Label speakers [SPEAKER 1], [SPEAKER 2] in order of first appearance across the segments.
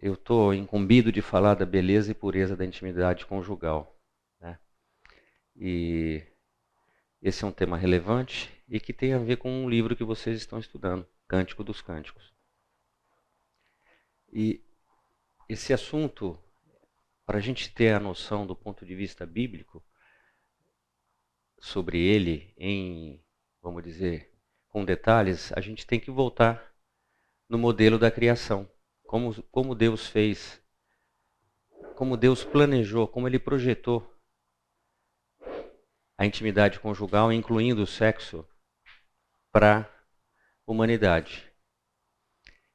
[SPEAKER 1] eu estou incumbido de falar da beleza e pureza da intimidade conjugal, né? E esse é um tema relevante e que tem a ver com um livro que vocês estão estudando, Cântico dos Cânticos. E esse assunto, para a gente ter a noção do ponto de vista bíblico sobre ele, vamos dizer, com detalhes, a gente tem que voltar no modelo da criação. Como Deus fez, como Deus planejou, como Ele projetou a intimidade conjugal, incluindo o sexo, para a humanidade.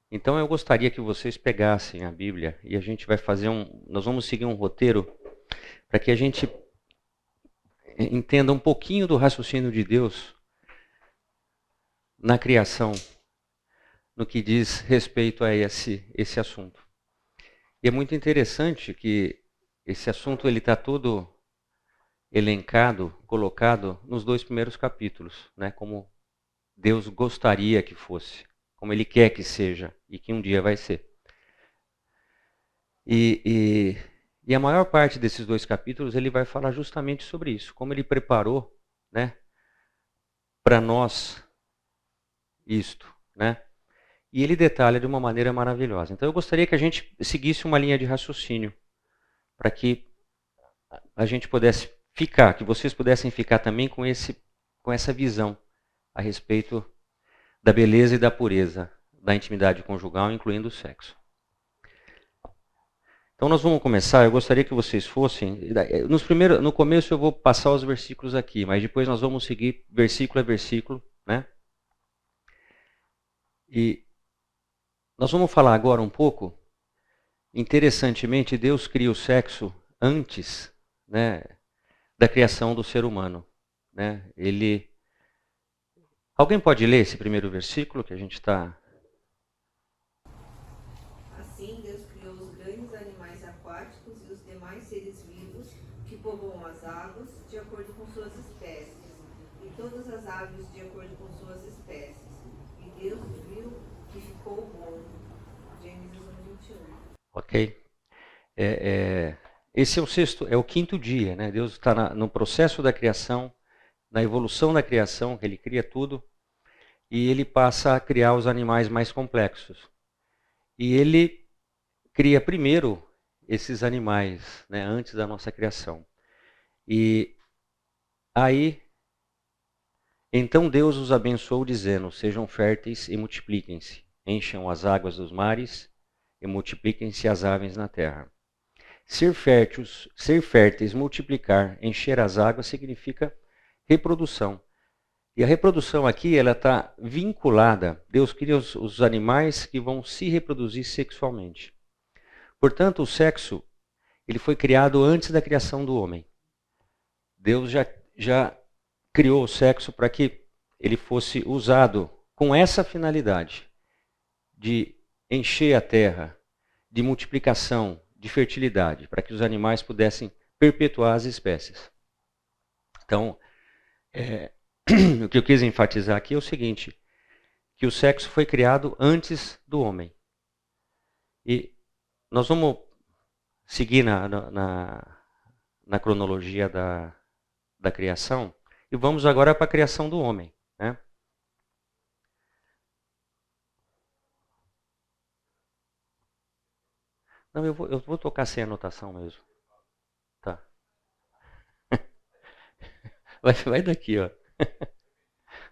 [SPEAKER 1] Então eu gostaria que vocês pegassem a Bíblia e a gente vai nós vamos seguir um roteiro para que a gente entenda um pouquinho do raciocínio de Deus na criação, no que diz respeito a esse assunto. E é muito interessante que esse assunto ele está todo elencado, colocado nos 2 primeiros capítulos, né? Como Deus gostaria que fosse, como Ele quer que seja e que um dia vai ser. E a maior parte desses 2 capítulos ele vai falar justamente sobre isso, como Ele preparou, né, para nós isto, né? E ele detalha de uma maneira maravilhosa. Então eu gostaria que a gente seguisse uma linha de raciocínio para que a gente pudesse ficar, que vocês pudessem ficar também com essa visão a respeito da beleza e da pureza da intimidade conjugal, incluindo o sexo. Então nós vamos começar, eu gostaria que vocês fossem, no começo eu vou passar os versículos aqui, mas depois nós vamos seguir versículo a versículo, né? E nós vamos falar agora um pouco, interessantemente, Deus cria o sexo antes, né, da criação do ser humano, né? Alguém pode ler esse primeiro versículo que a gente está...
[SPEAKER 2] Assim, Deus criou os grandes animais aquáticos e os demais seres vivos que povoam as águas, de acordo com suas espécies, e todas as aves de acordo com suas espécies. E Deus viu que ficou bom. Gênesis 1:21.
[SPEAKER 1] Ok. Esse é o quinto dia, né? Deus está no processo da criação, na evolução da criação, Ele cria tudo, e Ele passa a criar os animais mais complexos. E Ele cria primeiro esses animais, né, antes da nossa criação. E aí, então Deus os abençoou dizendo, sejam férteis e multipliquem-se, encham as águas dos mares e multipliquem-se as aves na terra. Ser férteis, multiplicar, encher as águas significa reprodução. E a reprodução aqui ela está vinculada, Deus cria os animais que vão se reproduzir sexualmente. Portanto, o sexo ele foi criado antes da criação do homem. Deus já criou o sexo para que ele fosse usado com essa finalidade de encher a terra, de multiplicação, de fertilidade, para que os animais pudessem perpetuar as espécies. Então, o que eu quis enfatizar aqui é o seguinte, que o sexo foi criado antes do homem. E nós vamos seguir na cronologia da criação e vamos agora para a criação do homem, né? Não, eu vou tocar sem anotação mesmo. Tá. Vai daqui, ó.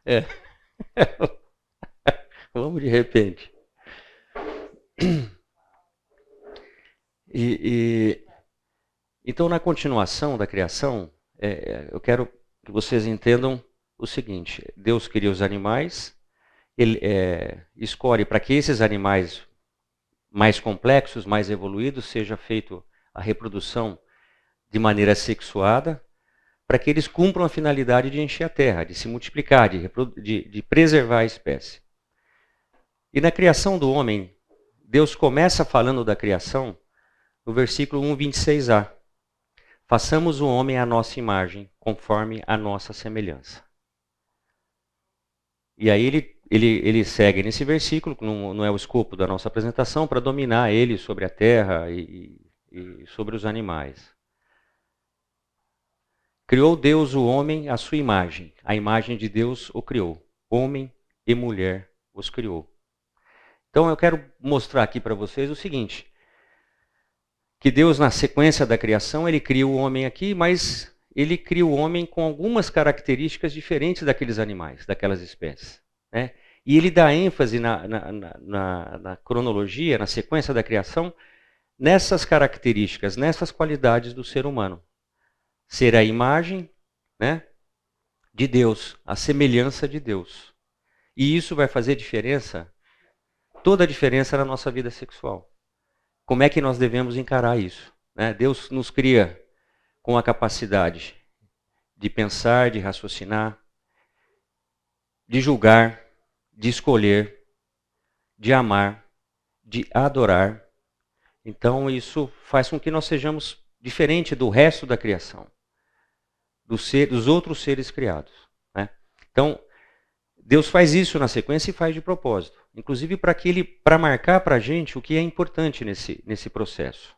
[SPEAKER 1] É. Vamos de repente. Então, na continuação da criação, eu quero que vocês entendam o seguinte: Deus cria os animais, Ele escolhe para que esses animais mais complexos, mais evoluídos, seja feito a reprodução de maneira sexuada, para que eles cumpram a finalidade de encher a terra, de se multiplicar, de preservar a espécie. E na criação do homem, Deus começa falando da criação no versículo 1:26a. Façamos o homem à nossa imagem, conforme a nossa semelhança. E aí ele segue nesse versículo, que não é o escopo da nossa apresentação, para dominar ele sobre a terra e sobre os animais. Criou Deus o homem à sua imagem. A imagem de Deus o criou. Homem e mulher os criou. Então eu quero mostrar aqui para vocês o seguinte, que Deus, na sequência da criação, ele cria o homem aqui, mas ele cria o homem com algumas características diferentes daqueles animais, daquelas espécies, né? E ele dá ênfase na cronologia, na sequência da criação, nessas características, nessas qualidades do ser humano. Ser a imagem, né, de Deus, a semelhança de Deus. E isso vai fazer diferença, toda a diferença na nossa vida sexual. Como é que nós devemos encarar isso, né? Deus nos cria com a capacidade de pensar, de raciocinar, de julgar, de escolher, de amar, de adorar. Então isso faz com que nós sejamos diferente do resto da criação, dos outros seres criados, né? Então Deus faz isso na sequência e faz de propósito, inclusive para marcar para a gente o que é importante nesse processo.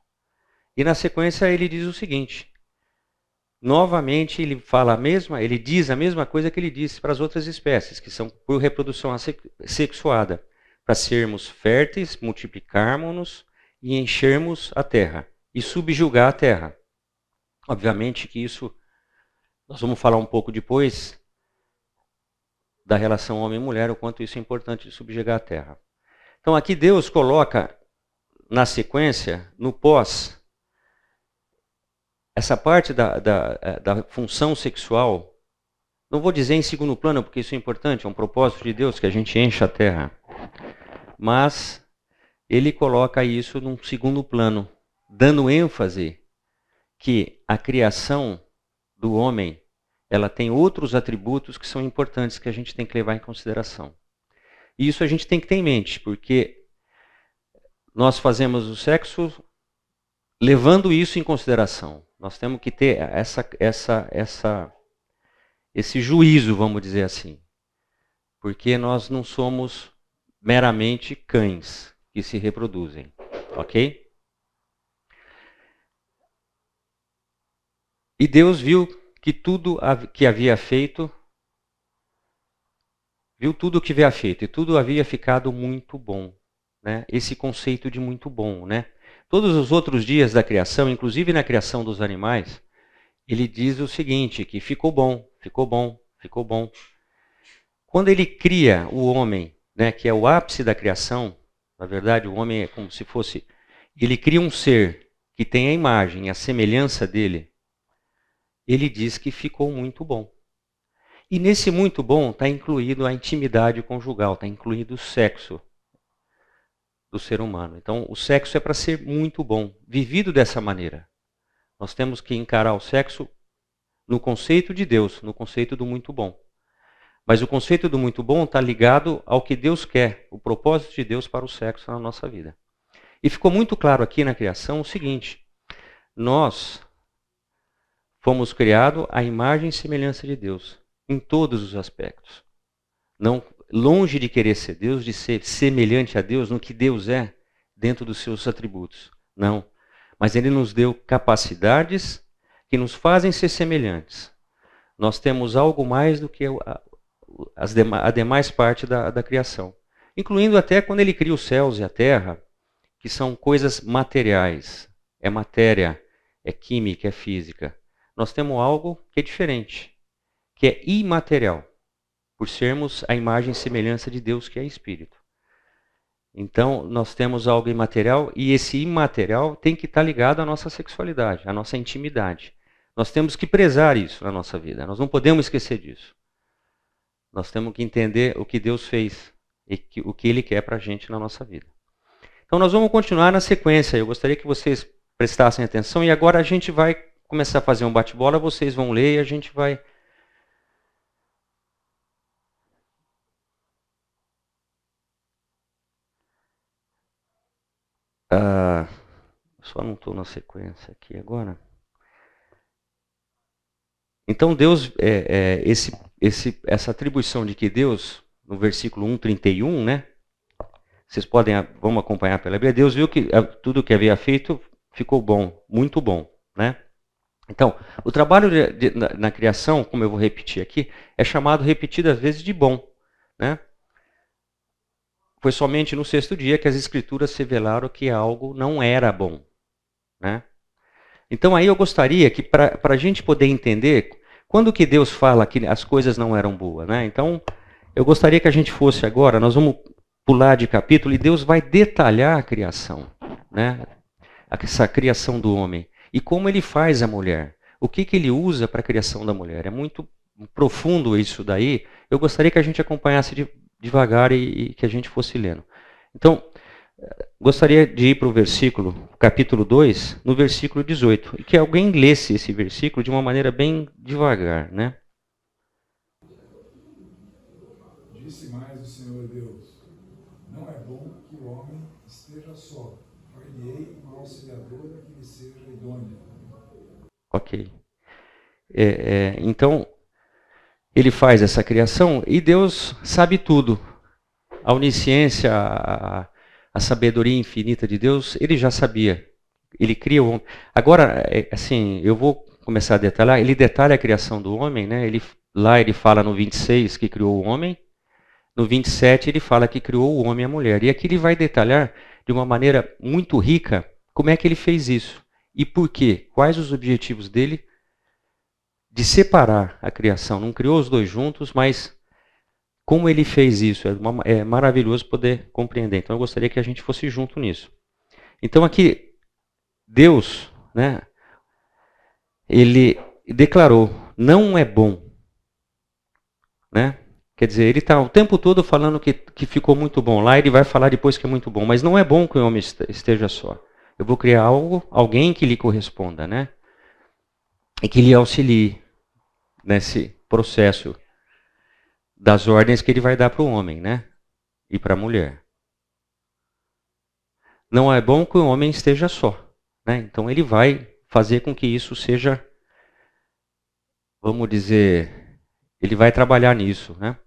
[SPEAKER 1] E na sequência ele diz o seguinte: novamente ele diz a mesma coisa que ele disse para as outras espécies, que são por reprodução assexuada, para sermos férteis, multiplicarmos-nos e enchermos a terra e subjugar a terra. Obviamente que isso nós vamos falar um pouco depois da relação homem-mulher, o quanto isso é importante de subjugar a terra. Então aqui Deus coloca na sequência, no pós, essa parte da função sexual, não vou dizer em segundo plano, porque isso é importante, é um propósito de Deus que a gente encha a terra. Mas ele coloca isso num segundo plano, dando ênfase que a criação do homem, ela tem outros atributos que são importantes que a gente tem que levar em consideração. E isso a gente tem que ter em mente, porque nós fazemos o sexo levando isso em consideração. Nós temos que ter esse juízo, vamos dizer assim. Porque nós não somos meramente cães que se reproduzem, ok? E Deus viu que tudo que havia feito, e tudo havia ficado muito bom, né? Esse conceito de muito bom, né? Todos os outros dias da criação, inclusive na criação dos animais, ele diz o seguinte, que ficou bom, ficou bom, ficou bom. Quando ele cria o homem, né, que é o ápice da criação, na verdade o homem é como se fosse, ele cria um ser que tem a imagem, a semelhança dele, ele diz que ficou muito bom. E nesse muito bom está incluído a intimidade conjugal, está incluído o sexo do ser humano. Então o sexo é para ser muito bom, vivido dessa maneira. Nós temos que encarar o sexo no conceito de Deus, no conceito do muito bom. Mas o conceito do muito bom está ligado ao que Deus quer, o propósito de Deus para o sexo na nossa vida. E ficou muito claro aqui na criação o seguinte: nós fomos criados à imagem e semelhança de Deus, em todos os aspectos. Não, longe de querer ser Deus, de ser semelhante a Deus no que Deus é, dentro dos seus atributos. Não. Mas Ele nos deu capacidades que nos fazem ser semelhantes. Nós temos algo mais do que a demais parte da criação. Incluindo até quando Ele cria os céus e a terra, que são coisas materiais. É matéria, é química, é física. Nós temos algo que é diferente, que é imaterial, por sermos a imagem e semelhança de Deus, que é Espírito. Então, nós temos algo imaterial, e esse imaterial tem que estar ligado à nossa sexualidade, à nossa intimidade. Nós temos que prezar isso na nossa vida, nós não podemos esquecer disso. Nós temos que entender o que Deus fez e o que Ele quer para a gente na nossa vida. Então, nós vamos continuar na sequência. Eu gostaria que vocês prestassem atenção, e agora a gente vai começar a fazer um bate-bola, vocês vão ler e a gente vai... só não estou na sequência aqui agora. Então Deus, essa atribuição de que Deus, no versículo 1:31, né? Vocês podem, vamos acompanhar pela Bíblia. Deus viu que tudo que havia feito ficou bom, muito bom, né? Então, o trabalho na criação, como eu vou repetir aqui, é chamado repetidas vezes de bom, né? Foi somente no sexto dia que as Escrituras revelaram que algo não era bom, né? Então aí eu gostaria que, para a gente poder entender, quando que Deus fala que as coisas não eram boas, né? Então, eu gostaria que a gente fosse agora, nós vamos pular de capítulo e Deus vai detalhar a criação, né? Essa criação do homem. E como ele faz a mulher. O que ele usa para a criação da mulher. É muito profundo isso daí. Eu gostaria que a gente acompanhasse devagar e que a gente fosse lendo. Então, gostaria de ir para o versículo, capítulo 2, no versículo 18. E que alguém lesse esse versículo de uma maneira bem devagar, né?
[SPEAKER 3] Disse mais o Senhor Deus: não é bom que o homem esteja só. Far-lhe-ei uma auxiliadora que lhe seja idônea.
[SPEAKER 1] Ok. Então, ele faz essa criação e Deus sabe tudo. A onisciência, a sabedoria infinita de Deus, ele já sabia. Ele cria o homem. Agora, assim, eu vou começar a detalhar. Ele detalha a criação do homem, né? Lá ele fala no 26 que criou o homem. No 27 ele fala que criou o homem e a mulher. E aqui ele vai detalhar de uma maneira muito rica como é que ele fez isso. E por quê? Quais os objetivos dele de separar a criação. Não criou os dois juntos, mas como ele fez isso. É maravilhoso poder compreender. Então eu gostaria que a gente fosse junto nisso. Então aqui, Deus, né, ele declarou, não é bom. Né? Quer dizer, ele está o tempo todo falando que ficou muito bom. Lá ele vai falar depois que é muito bom. Mas não é bom que o homem esteja só. Eu vou criar alguém que lhe corresponda, né? E que lhe auxilie nesse processo das ordens que ele vai dar para o homem, né? E para a mulher. Não é bom que o homem esteja só, né? Então ele vai fazer com que isso seja, vamos dizer, ele vai trabalhar nisso, né?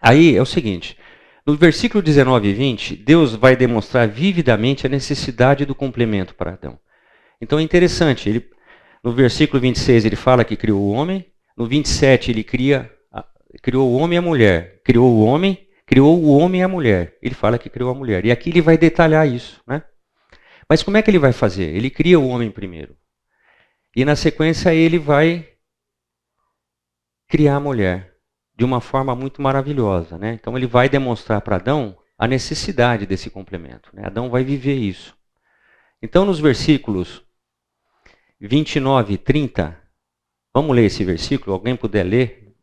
[SPEAKER 1] Aí é o seguinte, no versículo 19 e 20, Deus vai demonstrar vividamente a necessidade do complemento para Adão. Então é interessante, no versículo 26 ele fala que criou o homem, no 27 ele criou o homem e a mulher, criou o homem e a mulher. Ele fala que criou a mulher. E aqui ele vai detalhar isso, né? Mas como é que ele vai fazer? Ele cria o homem primeiro. E na sequência ele vai criar a mulher de uma forma muito maravilhosa, né? Então ele vai demonstrar para Adão a necessidade desse complemento, né? Adão vai viver isso. Então nos versículos 29 e 30, vamos ler esse versículo, alguém puder ler?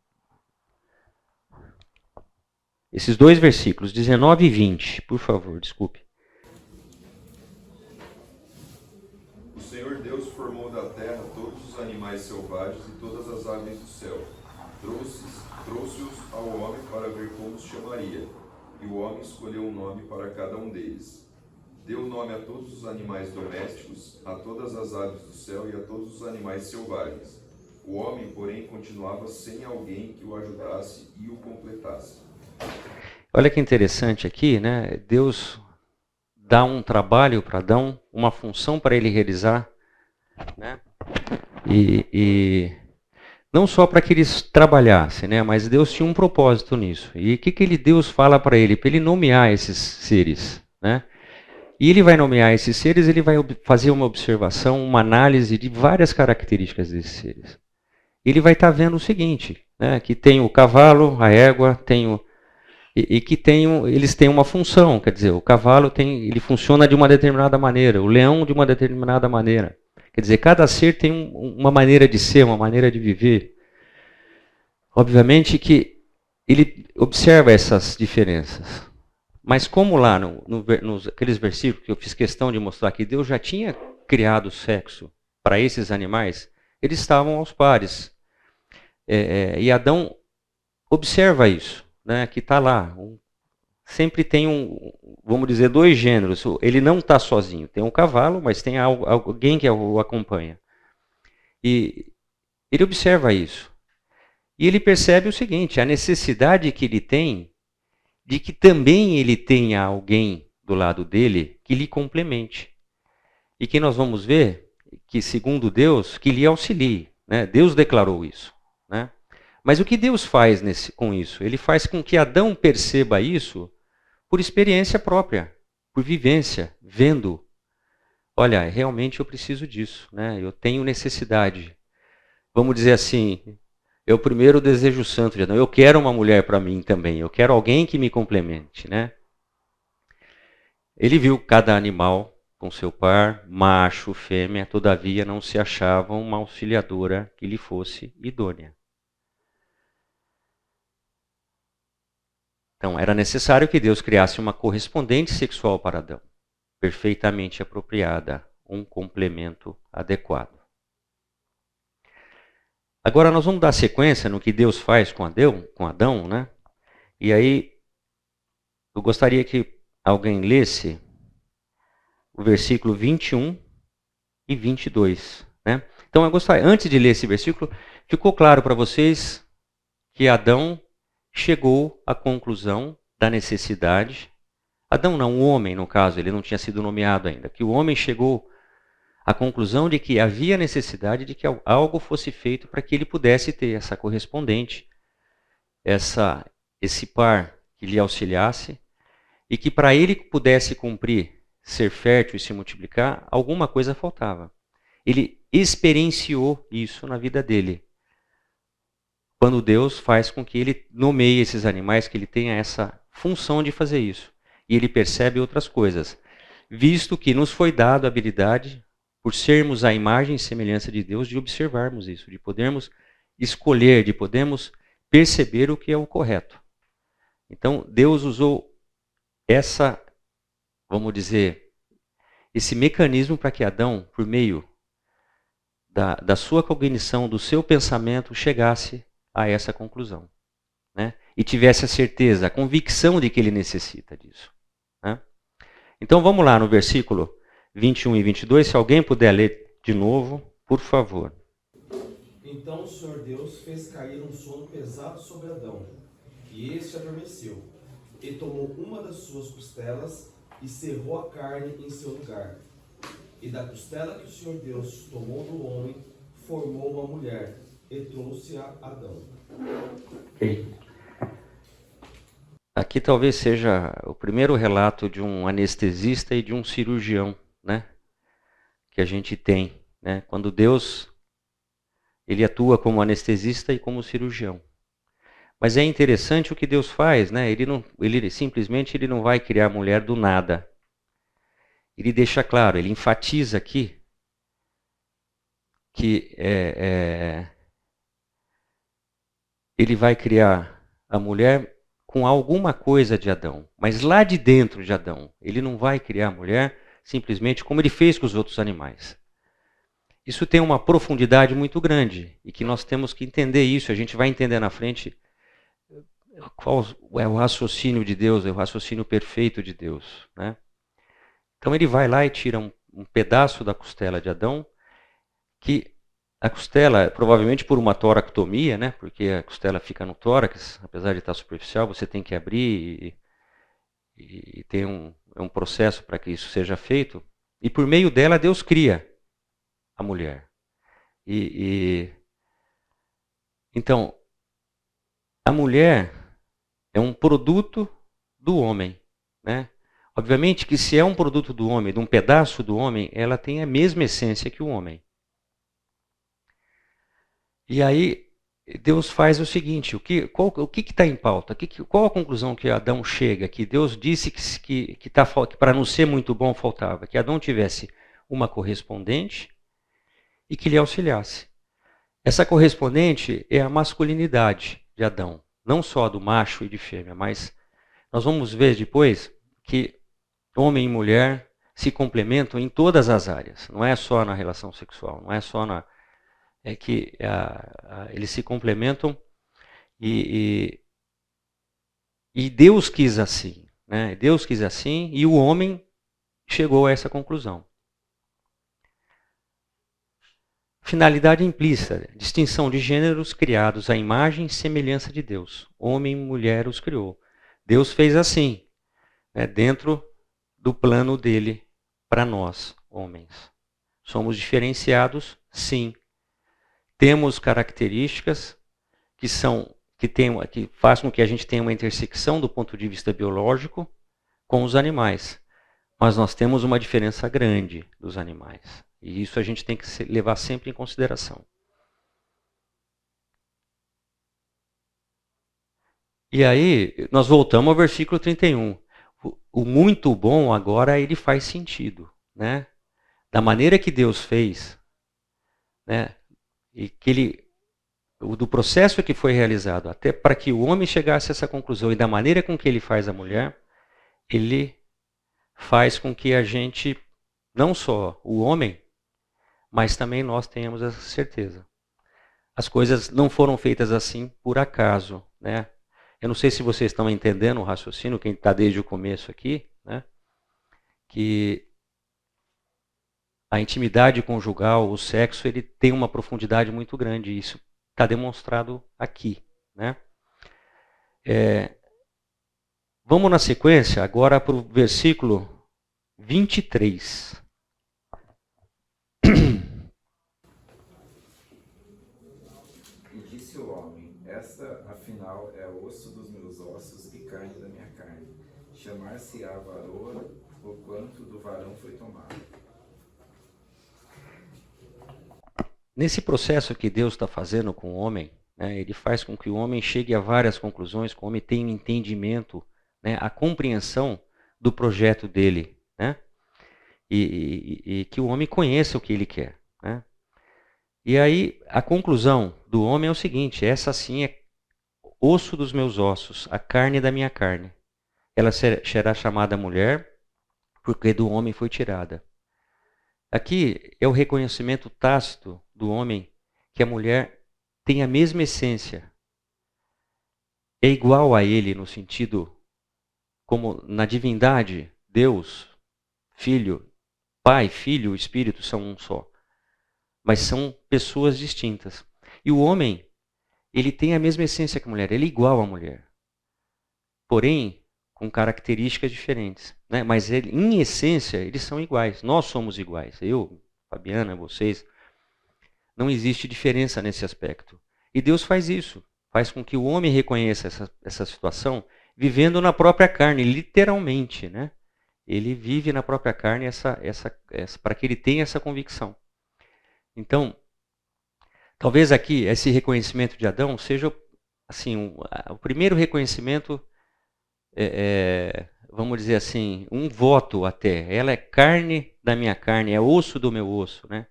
[SPEAKER 1] Esses dois versículos, 19 e 20, por favor, desculpe.
[SPEAKER 4] O Senhor Deus formou da terra todos os animais selvagens e todas as aves do céu. Trouxe-os ao homem para ver como os chamaria. E o homem escolheu um nome para cada um deles. Deu nome a todos os animais domésticos, a todas as aves do céu e a todos os animais selvagens. O homem, porém, continuava sem alguém que o ajudasse e o completasse.
[SPEAKER 1] Olha que interessante aqui, né? Deus dá um trabalho para Adão, uma função para ele realizar, né? E não só para que eles trabalhassem, né? Mas Deus tinha um propósito nisso. E o que Deus fala para ele? Para ele nomear esses seres, né? E ele vai nomear esses seres, ele vai fazer uma observação, uma análise de várias características desses seres. Ele vai estar vendo o seguinte, né? Que tem o cavalo, a égua, eles têm uma função, quer dizer, o cavalo ele funciona de uma determinada maneira, o leão de uma determinada maneira. Quer dizer, cada ser tem uma maneira de ser, uma maneira de viver. Obviamente que ele observa essas diferenças. Mas como lá, aqueles versículos que eu fiz questão de mostrar que Deus já tinha criado o sexo para esses animais, eles estavam aos pares. E Adão observa isso, né, que está lá. Sempre tem vamos dizer, dois gêneros. Ele não está sozinho. Tem um cavalo, mas tem alguém que o acompanha. E ele observa isso. E ele percebe o seguinte, a necessidade que ele tem de que também ele tenha alguém do lado dele que lhe complemente. E que nós vamos ver que, segundo Deus, que lhe auxilie. Né? Deus declarou isso. Né? Mas o que Deus faz com isso? Ele faz com que Adão perceba isso por experiência própria, por vivência, vendo. Olha, realmente eu preciso disso, né? Eu tenho necessidade. Vamos dizer assim, é o primeiro desejo santo de Adão. Eu quero uma mulher para mim também, eu quero alguém que me complemente. Né? Ele viu cada animal com seu par, macho, fêmea, todavia não se achava uma auxiliadora que lhe fosse idônea. Então, era necessário que Deus criasse uma correspondente sexual para Adão, perfeitamente apropriada, um complemento adequado. Agora nós vamos dar sequência no que Deus faz com Adão, né? E aí eu gostaria que alguém lesse o versículo 21 e 22, né? Então eu gostaria, antes de ler esse versículo, ficou claro para vocês que Adão chegou à conclusão da necessidade. Adão não, o homem, no caso, ele não tinha sido nomeado ainda. Que o homem chegou à conclusão de que havia necessidade de que algo fosse feito para que ele pudesse ter essa correspondente, esse par que lhe auxiliasse, e que para ele pudesse cumprir, ser fértil e se multiplicar, alguma coisa faltava. Ele experienciou isso na vida dele. Quando Deus faz com que ele nomeie esses animais, que ele tenha essa função de fazer isso. E ele percebe outras coisas. Visto que nos foi dado a habilidade, por sermos a imagem e semelhança de Deus, de observarmos isso, de podermos escolher, de podermos perceber o que é o correto. Então, Deus usou vamos dizer, esse mecanismo para que Adão, por meio da sua cognição, do seu pensamento, chegasse a essa conclusão. Né? E tivesse a certeza, a convicção de que ele necessita disso. Né? Então vamos lá no versículo 21 e 22, se alguém puder ler de novo, por favor.
[SPEAKER 5] Então o Senhor Deus fez cair um sono pesado sobre Adão, e este adormeceu, e tomou uma das suas costelas e cerrou a carne em seu lugar. E da costela que o Senhor Deus tomou do homem, formou uma mulher, e trouxe a Adão.
[SPEAKER 1] Okay. Aqui talvez seja o primeiro relato de um anestesista e de um cirurgião, né, que a gente tem, né, quando Deus ele atua como anestesista e como cirurgião. Mas é interessante o que Deus faz, né? Ele simplesmente não vai criar a mulher do nada. Ele deixa claro, ele enfatiza aqui que ele vai criar a mulher com alguma coisa de Adão, mas lá de dentro de Adão. Ele não vai criar a mulher simplesmente como ele fez com os outros animais. Isso tem uma profundidade muito grande e que nós temos que entender isso. A gente vai entender na frente qual é o raciocínio de Deus, é o raciocínio perfeito de Deus. Né? Então ele vai lá e tira um pedaço da costela de Adão, que a costela, provavelmente por uma toractomia, né? Porque a costela fica no tórax, apesar de estar superficial, você tem que abrir e tem um processo para que isso seja feito. E por meio dela Deus cria a mulher. Então, a mulher é um produto do homem, né? Obviamente que se é um produto do homem, de um pedaço do homem, ela tem a mesma essência que o homem. E aí Deus faz o seguinte, o que está em pauta? Qual a conclusão que Adão chega? Que Deus disse que para não ser muito bom faltava que Adão tivesse uma correspondente e que lhe auxiliasse. Essa correspondente é a masculinidade de Adão, não só do macho e de fêmea, mas nós vamos ver depois que homem e mulher se complementam em todas as áreas, não é só na relação sexual, não é só eles se complementam e Deus quis assim, né? Deus quis assim e o homem chegou a essa conclusão. Finalidade implícita, distinção de gêneros criados à imagem e semelhança de Deus. Homem e mulher os criou. Deus fez assim, né, dentro do plano dele para nós, homens. Somos diferenciados, sim. Temos características que fazem com que a gente tenha uma intersecção do ponto de vista biológico com os animais. Mas nós temos uma diferença grande dos animais. E isso a gente tem que levar sempre em consideração. E aí, nós voltamos ao versículo 31. O muito bom agora ele faz sentido, né? Da maneira que Deus fez, né? E que do processo que foi realizado, até para que o homem chegasse a essa conclusão, e da maneira com que ele faz a mulher, ele faz com que a gente, não só o homem, mas também nós tenhamos essa certeza. As coisas não foram feitas assim por acaso, né? Eu não sei se vocês estão entendendo o raciocínio, quem está desde o começo aqui, né? Que a intimidade conjugal, o sexo, ele tem uma profundidade muito grande. E isso está demonstrado aqui, né? Vamos na sequência agora para o versículo 23.
[SPEAKER 6] E disse o homem: esta, afinal, é osso dos meus ossos e carne da minha carne. Chamar-se-á varoa, porquanto do varão foi tomado.
[SPEAKER 1] Nesse processo que Deus está fazendo com o homem, né, ele faz com que o homem chegue a várias conclusões, que o homem tenha um entendimento, né, a compreensão do projeto dele, né, e que o homem conheça o que ele quer, né. E aí a conclusão do homem é o seguinte: essa sim é osso dos meus ossos, a carne da minha carne. Ela será chamada mulher, porque do homem foi tirada. Aqui é o reconhecimento tácito do homem que a mulher tem a mesma essência. É igual a ele no sentido, como na divindade, Deus, Filho, Pai, Filho, Espírito são um só. Mas são pessoas distintas. E o homem, ele tem a mesma essência que a mulher, ele é igual à mulher. Porém, com características diferentes, né? Mas em essência, eles são iguais. Nós somos iguais. Eu, Fabiana, vocês. Não existe diferença nesse aspecto. E Deus faz isso. Faz com que o homem reconheça essa situação vivendo na própria carne, literalmente, né? Ele vive na própria carne para que ele tenha essa convicção. Então, talvez aqui esse reconhecimento de Adão seja assim, o primeiro reconhecimento, vamos dizer assim, um voto até. Ela é carne da minha carne, é osso do meu osso, né?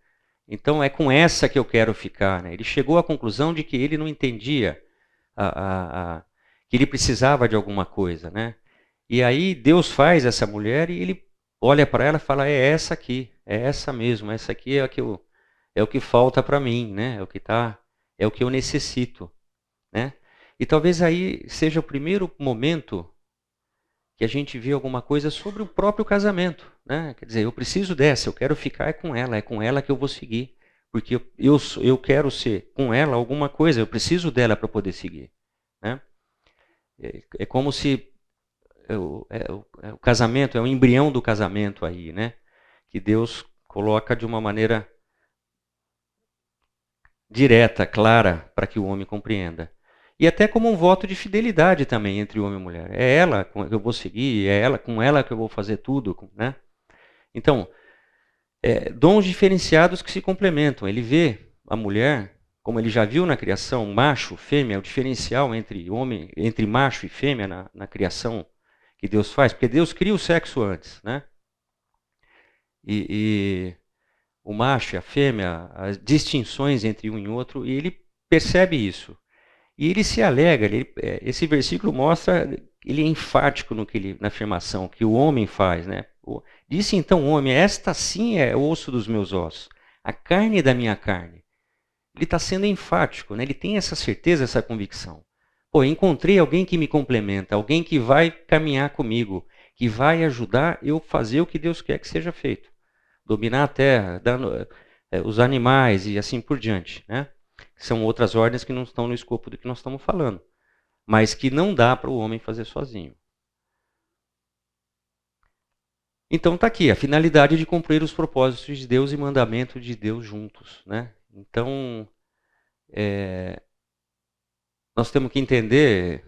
[SPEAKER 1] Então é com essa que eu quero ficar, né? Ele chegou à conclusão de que ele não entendia que ele precisava de alguma coisa, né? E aí Deus faz essa mulher e ele olha para ela e fala: é essa aqui, é essa mesmo, essa aqui é o que falta para mim, né? É o que eu necessito, né? E talvez aí seja o primeiro momento que a gente vê alguma coisa sobre o próprio casamento, né? Quer dizer, eu preciso dessa, eu quero ficar é com ela que eu vou seguir, porque eu quero ser com ela alguma coisa, eu preciso dela para poder seguir, né? É como se o casamento é o embrião do casamento aí, né? Que Deus coloca de uma maneira direta, clara, para que o homem compreenda. E até como um voto de fidelidade também entre homem e mulher. É ela que eu vou seguir, com ela que eu vou fazer tudo, né? Então, dons diferenciados que se complementam. Ele vê a mulher, como ele já viu na criação, macho, fêmea, o diferencial entre macho e fêmea na criação que Deus faz, porque Deus cria o sexo antes, né? E o macho e a fêmea, as distinções entre um e outro, e ele percebe isso. E ele se alegra, esse versículo mostra, ele é enfático na afirmação que o homem faz, né? Disse então o homem: esta sim é o osso dos meus ossos, a carne da minha carne. Ele está sendo enfático, né? Ele tem essa certeza, essa convicção. Pô, encontrei alguém que me complementa, alguém que vai caminhar comigo, que vai ajudar eu fazer o que Deus quer que seja feito. Dominar a terra, os animais e assim por diante, né? São outras ordens que não estão no escopo do que nós estamos falando, mas que não dá para o homem fazer sozinho, Então está aqui, a finalidade de cumprir os propósitos de Deus e mandamento de Deus juntos, né? Então, nós temos que entender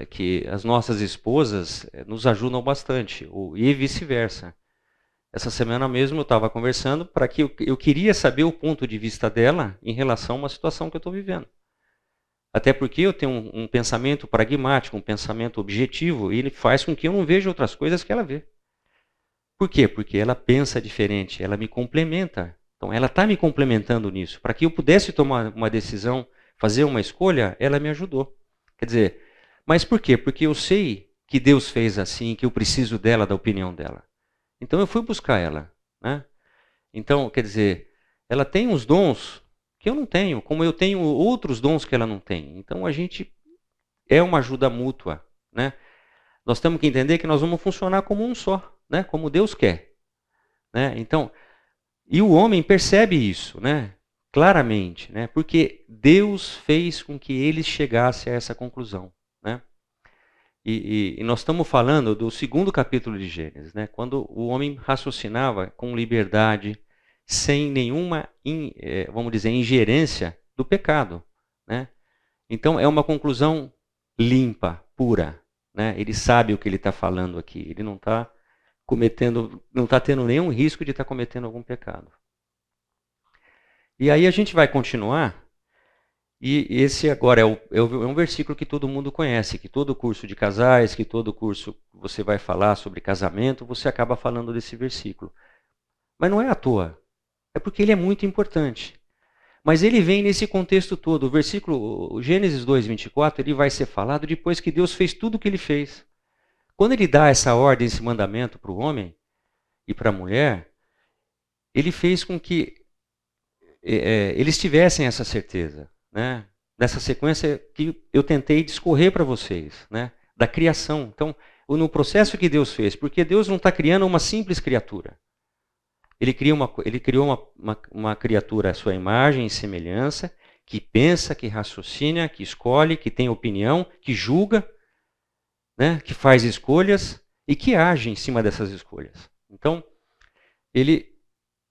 [SPEAKER 1] que as nossas esposas nos ajudam bastante, e vice-versa. Essa semana mesmo eu estava conversando para que eu queria saber o ponto de vista dela em relação a uma situação que eu estou vivendo. Até porque eu tenho um pensamento pragmático, um pensamento objetivo, e ele faz com que eu não veja outras coisas que ela vê. Por quê? Porque ela pensa diferente, ela me complementa. Então ela está me complementando nisso. Para que eu pudesse tomar uma decisão, fazer uma escolha, ela me ajudou. Quer dizer, mas por quê? Porque eu sei que Deus fez assim, que eu preciso dela, da opinião dela. Então eu fui buscar ela, né? Então, quer dizer, ela tem uns dons que eu não tenho, como eu tenho outros dons que ela não tem. Então a gente é uma ajuda mútua, né? Nós temos que entender que nós vamos funcionar como um só, né? Como Deus quer, né? Então, e o homem percebe isso, né? Claramente, né? Porque Deus fez com que ele chegasse a essa conclusão, né? E nós estamos falando do 2º capítulo de Gênesis, né? Quando o homem raciocinava com liberdade, sem nenhuma, vamos dizer, ingerência do pecado, né? Então é uma conclusão limpa, pura, né? Ele sabe o que ele está falando aqui. Ele não está não está tendo nenhum risco de estar cometendo algum pecado. E aí a gente vai continuar. E esse agora é um versículo que todo mundo conhece, que todo curso de casais, que todo curso você vai falar sobre casamento, você acaba falando desse versículo. Mas não é à toa. É porque ele é muito importante. Mas ele vem nesse contexto todo. O versículo, Gênesis 2:24, ele vai ser falado depois que Deus fez tudo o que ele fez. Quando ele dá essa ordem, esse mandamento para o homem e para a mulher, ele fez com que eles tivessem essa certeza, né? Nessa sequência que eu tentei discorrer para vocês, né? Da criação. Então, no processo que Deus fez, porque Deus não está criando uma simples criatura. Ele criou uma criatura à sua imagem e semelhança, que pensa, que raciocina, que escolhe, que tem opinião, que julga, né, que faz escolhas e que age em cima dessas escolhas. Então, ele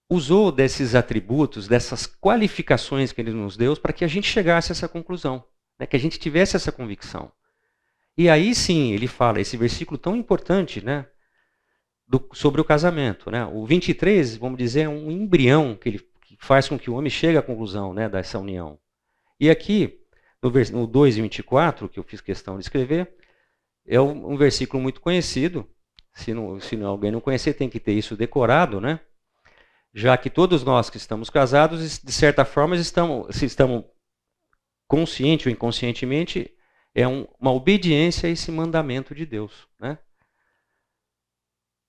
[SPEAKER 1] usou desses atributos, dessas qualificações que ele nos deu para que a gente chegasse a essa conclusão, né, que a gente tivesse essa convicção. E aí sim, ele fala, esse versículo tão importante, né, sobre o casamento, né? O 23, vamos dizer, é um embrião que faz com que o homem chegue à conclusão, né, dessa união. E aqui, no 2:24, que eu fiz questão de escrever, é um versículo muito conhecido. Se alguém não conhecer, tem que ter isso decorado, né? Já que todos nós que estamos casados, de certa forma, se estamos consciente ou inconscientemente, é uma obediência a esse mandamento de Deus, né?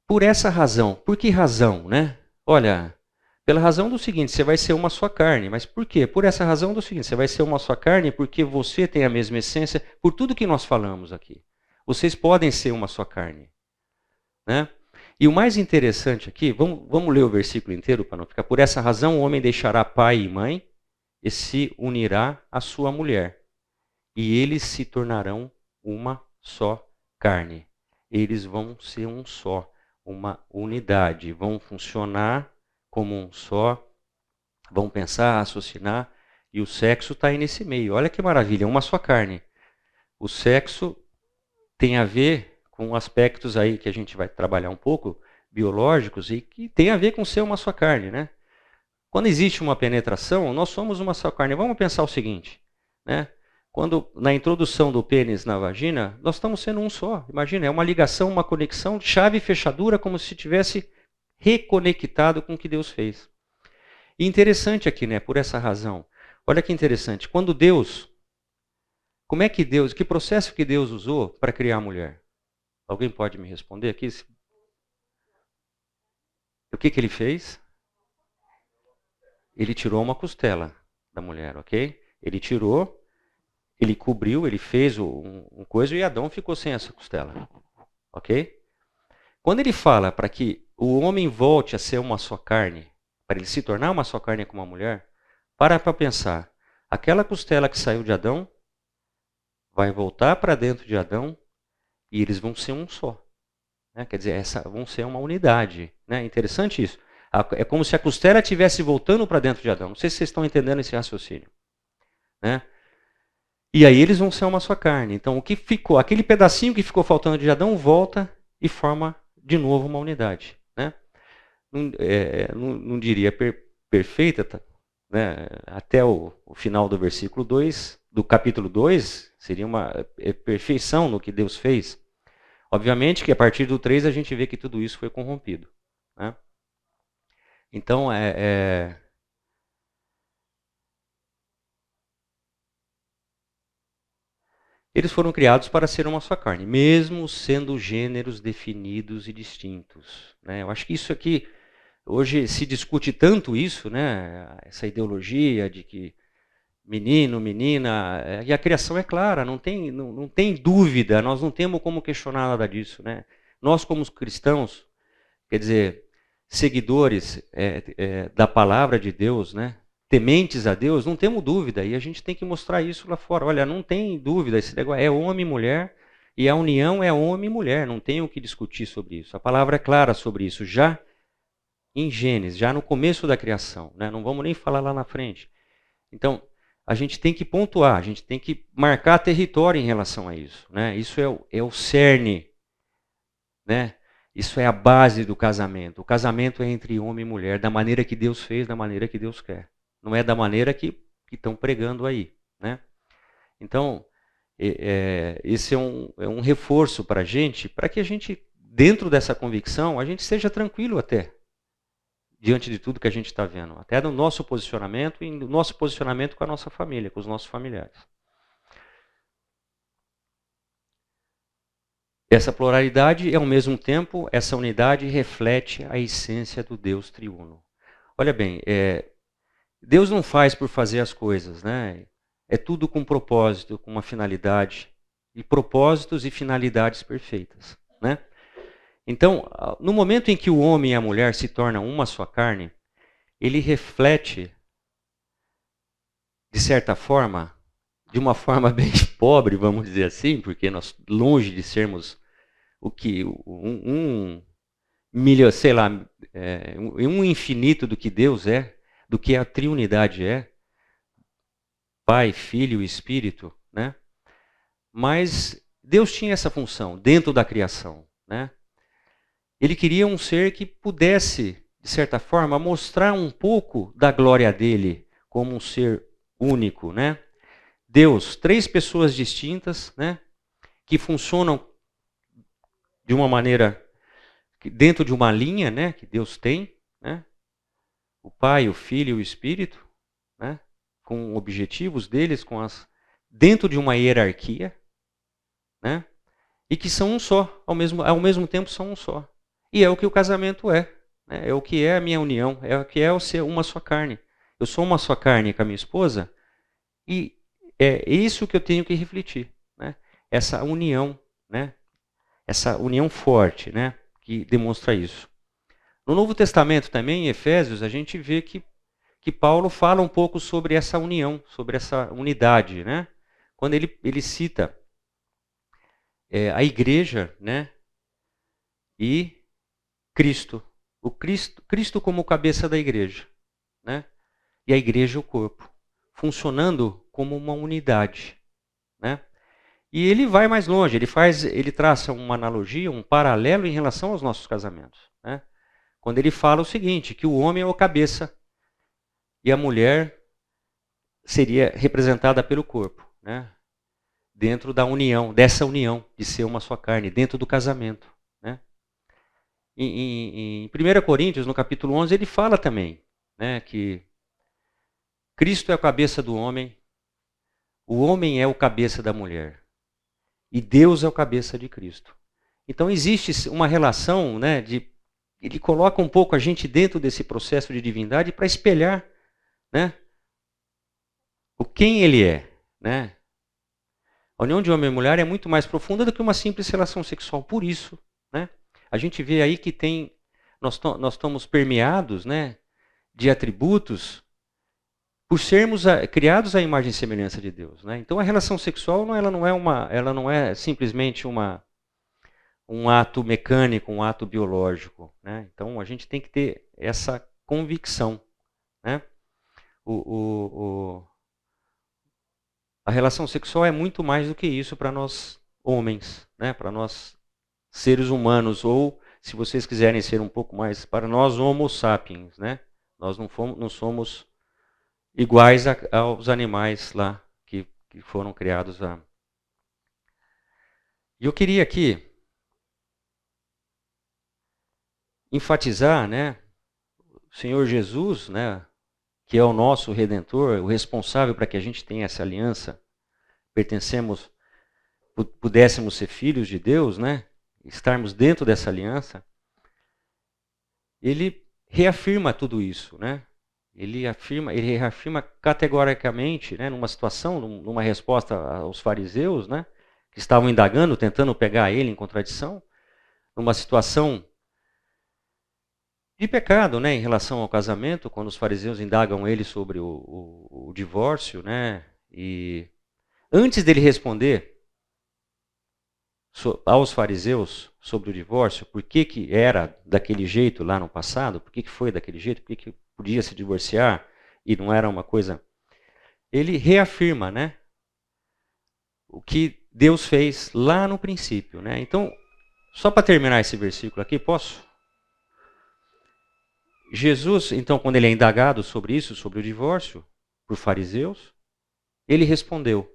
[SPEAKER 1] Por essa razão. Por que razão, né? Olha, pela razão do seguinte, você vai ser uma só carne. Mas por quê? Por essa razão do seguinte, você vai ser uma só carne porque você tem a mesma essência, por tudo que nós falamos aqui. Vocês podem ser uma só carne, né? E o mais interessante aqui, vamos ler o versículo inteiro para não ficar. Por essa razão, o homem deixará pai e mãe e se unirá à sua mulher. E eles se tornarão uma só carne. Eles vão ser um só. Uma unidade, vão funcionar como um só, vão pensar, raciocinar, e o sexo está aí nesse meio. Olha que maravilha, uma só carne. O sexo tem a ver com aspectos aí que a gente vai trabalhar um pouco, biológicos, e que tem a ver com ser uma só carne, né? Quando existe uma penetração, nós somos uma só carne. Vamos pensar o seguinte, né? Quando, na introdução do pênis na vagina, nós estamos sendo um só. Imagina, é uma ligação, uma conexão, chave e fechadura, como se tivesse reconectado com o que Deus fez. E interessante aqui, né, por essa razão. Olha que interessante. Quando Deus, que processo que Deus usou para criar a mulher? Alguém pode me responder aqui? O que ele fez? Ele tirou uma costela da mulher, ok? Ele tirou... Ele cobriu, ele fez um coisa e Adão ficou sem essa costela. Ok? Quando ele fala para que o homem volte a ser uma só carne, para ele se tornar uma só carne com uma mulher, para pensar. Aquela costela que saiu de Adão vai voltar para dentro de Adão e eles vão ser um só. né? Quer dizer, vão ser uma unidade. Né? Interessante isso. É como se a costela estivesse voltando para dentro de Adão. Não sei se vocês estão entendendo esse raciocínio. Né? E aí eles vão ser uma só carne. Então, o que ficou, aquele pedacinho que ficou faltando de Adão volta e forma de novo uma unidade. Né? Não diria perfeita, né? Até o final do versículo 2, do capítulo 2, seria uma perfeição no que Deus fez. Obviamente que a partir do 3 a gente vê que tudo isso foi corrompido. Né? Então, eles foram criados para ser uma só carne, mesmo sendo gêneros definidos e distintos. Né? Eu acho que isso aqui, hoje se discute tanto isso, né? Essa ideologia de que menino, menina, e a criação é clara, não tem dúvida, nós não temos como questionar nada disso. Né? Nós, como cristãos, quer dizer, seguidores da palavra de Deus, né? Tementes a Deus, não temos dúvida, e a gente tem que mostrar isso lá fora. Olha, não tem dúvida, esse negócio é homem e mulher, e a união é homem e mulher, não tem o que discutir sobre isso. A palavra é clara sobre isso, já em Gênesis, já no começo da criação, né? Não vamos nem falar lá na frente. Então, a gente tem que pontuar, a gente tem que marcar território em relação a isso. Né? Isso é o cerne, né? Isso é a base do casamento. O casamento é entre homem e mulher, da maneira que Deus fez, da maneira que Deus quer. Não é da maneira que estão pregando aí. Né? Então, esse é um reforço para a gente, para que a gente, dentro dessa convicção, a gente seja tranquilo até, diante de tudo que a gente está vendo. Até no nosso posicionamento e no nosso posicionamento com a nossa família, com os nossos familiares. Essa pluralidade e, ao mesmo tempo, essa unidade reflete a essência do Deus triuno. Olha bem, Deus não faz por fazer as coisas, né? É tudo com propósito, com uma finalidade, e propósitos e finalidades perfeitas, né? Então, no momento em que o homem e a mulher se tornam uma só carne, ele reflete, de certa forma, de uma forma bem pobre, vamos dizer assim, porque nós, longe de sermos o que sei lá, um infinito do que Deus é, do que a triunidade é, Pai, Filho e Espírito, né? Mas Deus tinha essa função dentro da criação, né? Ele queria um ser que pudesse, de certa forma, mostrar um pouco da glória dele como um ser único, né? Deus, 3 pessoas distintas, né? Que funcionam de uma maneira, dentro de uma linha, né? Que Deus tem, né? O Pai, o Filho e o Espírito, né? Com objetivos deles, dentro de uma hierarquia, né? E que são um só, ao mesmo tempo são um só. E é o que o casamento é. Né? É o que é a minha união, é o que é o ser uma só carne. Eu sou uma só carne com a minha esposa e é isso que eu tenho que refletir. Né? Essa união, né? Essa união forte, né? Que demonstra isso. No Novo Testamento também, em Efésios, a gente vê que Paulo fala um pouco sobre essa união, sobre essa unidade. Né? Quando ele cita a igreja, né? E Cristo. Cristo como cabeça da igreja. Né? E a igreja o corpo. Funcionando como uma unidade. Né? E ele vai mais longe, ele traça uma analogia, um paralelo em relação aos nossos casamentos. Né? Quando ele fala o seguinte, que o homem é o cabeça e a mulher seria representada pelo corpo. Né? Dentro da união, dessa união de ser uma só carne, dentro do casamento. Né? Em 1 Coríntios, no capítulo 11, ele fala também, né, que Cristo é a cabeça do homem, o homem é o cabeça da mulher e Deus é o cabeça de Cristo. Então existe uma relação, né, ele coloca um pouco a gente dentro desse processo de divindade para espelhar, né, quem ele é. Né? A união de homem e mulher é muito mais profunda do que uma simples relação sexual. Por isso, né, a gente vê aí que nós estamos permeados, né, de atributos por sermos criados à imagem e semelhança de Deus. Né? Então a relação sexual ela não é simplesmente uma um ato mecânico, um ato biológico, né? Então a gente tem que ter essa convicção, né? A relação sexual é muito mais do que isso para nós homens, né? Para nós seres humanos, ou se vocês quiserem ser um pouco mais, para nós homo sapiens, né? Nós não somos iguais aos animais lá que foram criados lá. E eu queria aqui enfatizar, né, o Senhor Jesus, né, que é o nosso Redentor, o responsável para que a gente tenha essa aliança, pudéssemos ser filhos de Deus, né, estarmos dentro dessa aliança. Ele reafirma tudo isso, né? Ele reafirma categoricamente, né, numa situação, numa resposta aos fariseus, né, que estavam indagando, tentando pegar ele em contradição, numa situação de pecado, né, em relação ao casamento, quando os fariseus indagam ele sobre o divórcio, né, e antes dele responder aos fariseus sobre o divórcio, por que era daquele jeito lá no passado, por que foi daquele jeito, por que podia se divorciar e não era uma coisa... Ele reafirma, né, o que Deus fez lá no princípio, né? Então, só para terminar esse versículo aqui, posso? Jesus, então, quando ele é indagado sobre isso, sobre o divórcio, por fariseus, ele respondeu.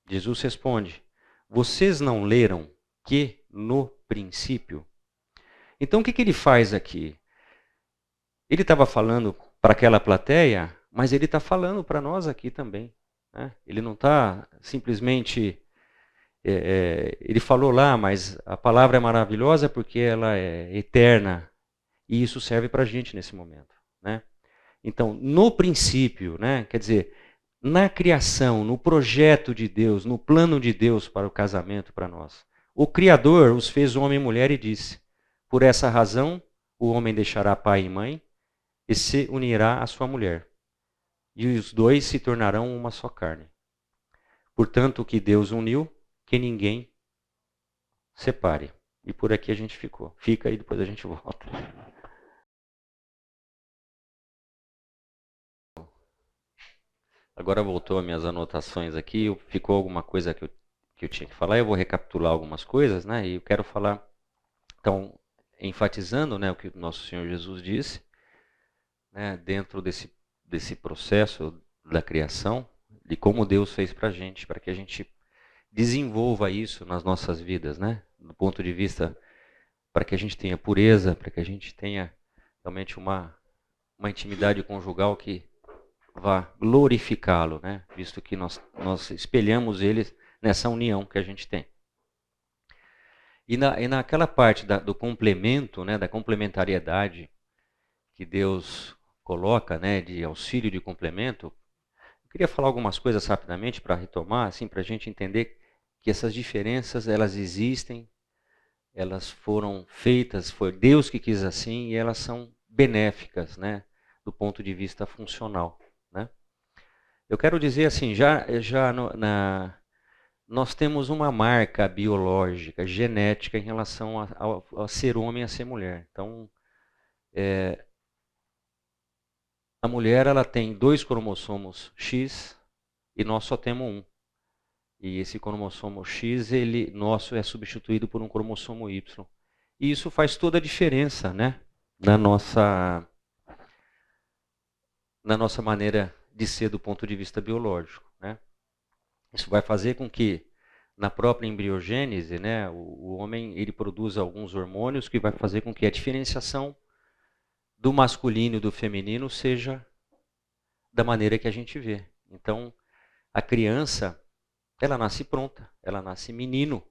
[SPEAKER 1] Jesus responde: vocês não leram que no princípio? Então, o que ele faz aqui? Ele estava falando para aquela plateia, mas ele está falando para nós aqui também, né? Ele não está simplesmente... ele falou lá, mas a palavra é maravilhosa porque ela é eterna. E isso serve para a gente nesse momento, né? Então, no princípio, né, quer dizer, na criação, no projeto de Deus, no plano de Deus para o casamento para nós, o Criador os fez homem e mulher e disse: por essa razão, o homem deixará pai e mãe e se unirá à sua mulher, e os dois se tornarão uma só carne. Portanto, o que Deus uniu, que ninguém separe. E por aqui a gente ficou. Fica e depois a gente volta. Agora voltou as minhas anotações aqui, ficou alguma coisa que eu tinha que falar, eu vou recapitular algumas coisas, né? E eu quero falar, então, enfatizando, né, o que o nosso Senhor Jesus disse, né, dentro desse processo da criação, de como Deus fez para que a gente desenvolva isso nas nossas vidas, né? Do ponto de vista, para que a gente tenha pureza, para que a gente tenha realmente uma intimidade conjugal que vá glorificá-lo, né? Visto que nós espelhamos ele nessa união que a gente tem. E naquela parte do complemento, né, da complementariedade que Deus coloca, né, de auxílio de complemento, eu queria falar algumas coisas rapidamente para retomar, assim, para a gente entender que essas diferenças elas existem, elas foram feitas, foi Deus que quis assim, e elas são benéficas, né, do ponto de vista funcional. Né? Eu quero dizer assim, nós temos uma marca biológica, genética em relação a ser homem e a ser mulher. Então, a mulher ela tem 2 cromossomos X e nós só temos um. E esse cromossomo X, nosso é substituído por um cromossomo Y. E isso faz toda a diferença, né, na nossa maneira de ser do ponto de vista biológico, né? Isso vai fazer com que, na própria embriogênese, né, o homem ele produza alguns hormônios que vai fazer com que a diferenciação do masculino e do feminino seja da maneira que a gente vê. Então, a criança, ela nasce pronta, ela nasce menino,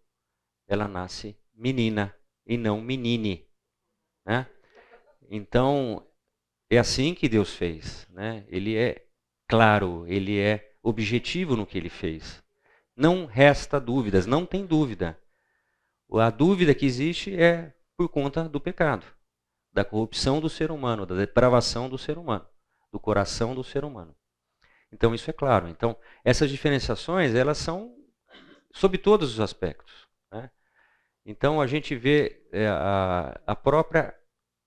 [SPEAKER 1] ela nasce menina e não menine, né? Então, é assim que Deus fez, né? Ele é claro, ele é objetivo no que ele fez. Não resta dúvidas, não tem dúvida. A dúvida que existe é por conta do pecado, da corrupção do ser humano, da depravação do ser humano, do coração do ser humano. Então isso é claro. Então essas diferenciações elas são sob todos os aspectos, né? Então a gente vê a própria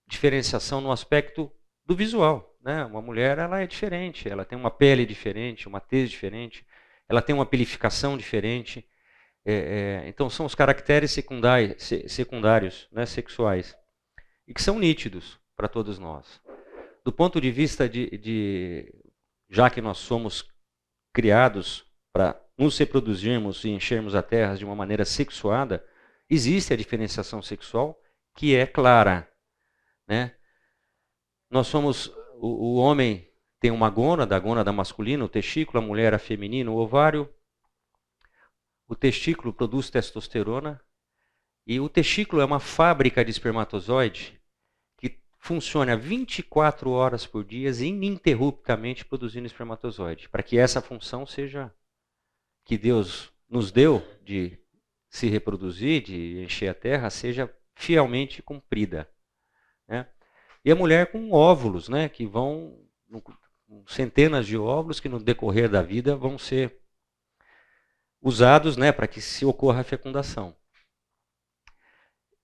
[SPEAKER 1] diferenciação no aspecto do visual, né? Uma mulher, ela é diferente, ela tem uma pele diferente, uma tez diferente, ela tem uma pelificação diferente. Então são os caracteres secundários, né, sexuais, e que são nítidos para todos nós. Do ponto de vista já que nós somos criados para nos reproduzirmos e enchermos a terra de uma maneira sexuada, existe a diferenciação sexual que é clara, né? Nós somos, o homem tem uma gônada, a gônada masculina, o testículo, a mulher a feminina, o ovário. O testículo produz testosterona e o testículo é uma fábrica de espermatozoide que funciona 24 horas por dia, ininterruptamente produzindo espermatozoide, para que essa função seja que Deus nos deu de se reproduzir, de encher a terra, seja fielmente cumprida, né? E a mulher com óvulos, né, que vão, centenas de óvulos que no decorrer da vida vão ser usados, né, para que se ocorra a fecundação.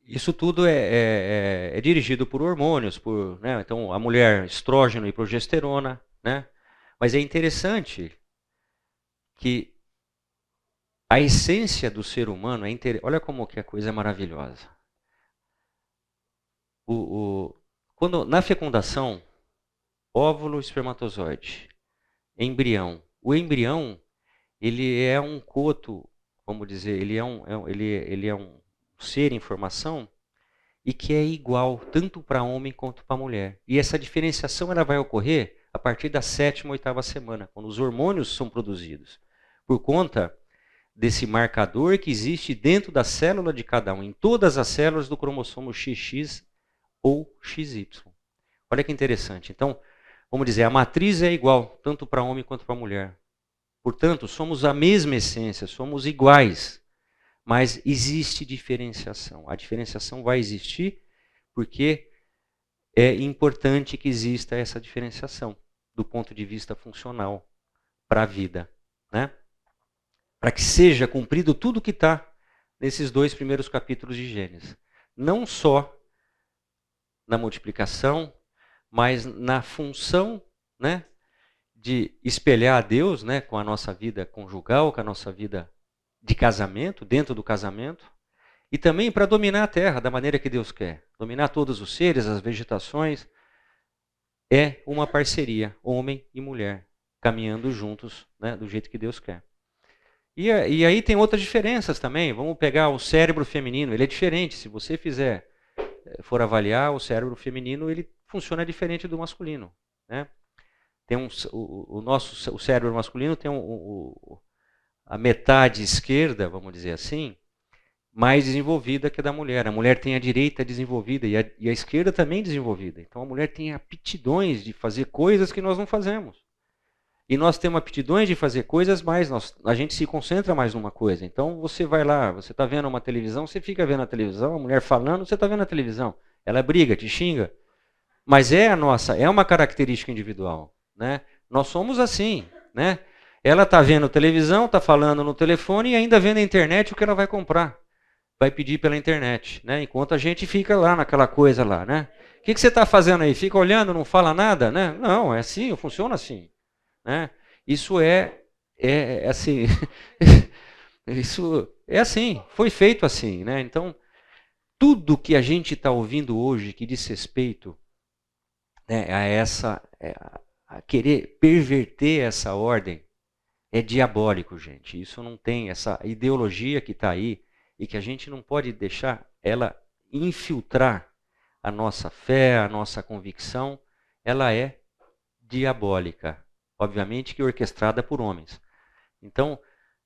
[SPEAKER 1] Isso tudo é dirigido por hormônios, né, então a mulher, estrógeno e progesterona, né? Mas é interessante que a essência do ser humano olha como que a coisa é maravilhosa. Quando na fecundação, óvulo, espermatozoide, embrião. O embrião, ele é um coto, vamos dizer, ele é um ser em formação e que é igual tanto para homem quanto para mulher. E essa diferenciação ela vai ocorrer a partir da 7ª, 8ª semana, quando os hormônios são produzidos, por conta desse marcador que existe dentro da célula de cada um, em todas as células do cromossomo XX ou XY. Olha que interessante. Então, vamos dizer, a matriz é igual, tanto para homem quanto para mulher. Portanto, somos a mesma essência, somos iguais, mas existe diferenciação. A diferenciação vai existir porque é importante que exista essa diferenciação do ponto de vista funcional para a vida, né? Para que seja cumprido tudo que está nesses 2 primeiros capítulos de Gênesis. Não só na multiplicação, mas na função, né, de espelhar a Deus, né, com a nossa vida conjugal, com a nossa vida de casamento, dentro do casamento, e também para dominar a terra da maneira que Deus quer. Dominar todos os seres, as vegetações. É uma parceria, homem e mulher, caminhando juntos, né, do jeito que Deus quer. E aí tem outras diferenças também. Vamos pegar o cérebro feminino, ele é diferente. Se você for avaliar o cérebro feminino, ele funciona diferente do masculino, né? Tem o cérebro masculino tem a metade esquerda, vamos dizer assim, mais desenvolvida que a da mulher. A mulher tem a direita desenvolvida e a esquerda também desenvolvida. Então a mulher tem aptidões de fazer coisas que nós não fazemos. E nós temos aptidões de fazer coisas, mas a gente se concentra mais numa coisa. Então você vai lá, você está vendo uma televisão, você fica vendo a televisão, a mulher falando, você está vendo a televisão. Ela briga, te xinga. Mas é uma característica individual, né? Nós somos assim, né? Ela está vendo televisão, está falando no telefone e ainda vendo a internet o que ela vai comprar. Vai pedir pela internet, né? Enquanto a gente fica lá naquela coisa lá, né? O que você está fazendo aí? Fica olhando, não fala nada, né? Não, é assim, funciona assim. Né? Isso é assim, isso é assim, foi feito assim, né? Então, tudo que a gente está ouvindo hoje que diz respeito, né, a querer perverter essa ordem, é diabólico, gente. Isso não tem, essa ideologia que está aí e que a gente não pode deixar ela infiltrar a nossa fé, a nossa convicção, ela é diabólica. Obviamente que orquestrada por homens. Então,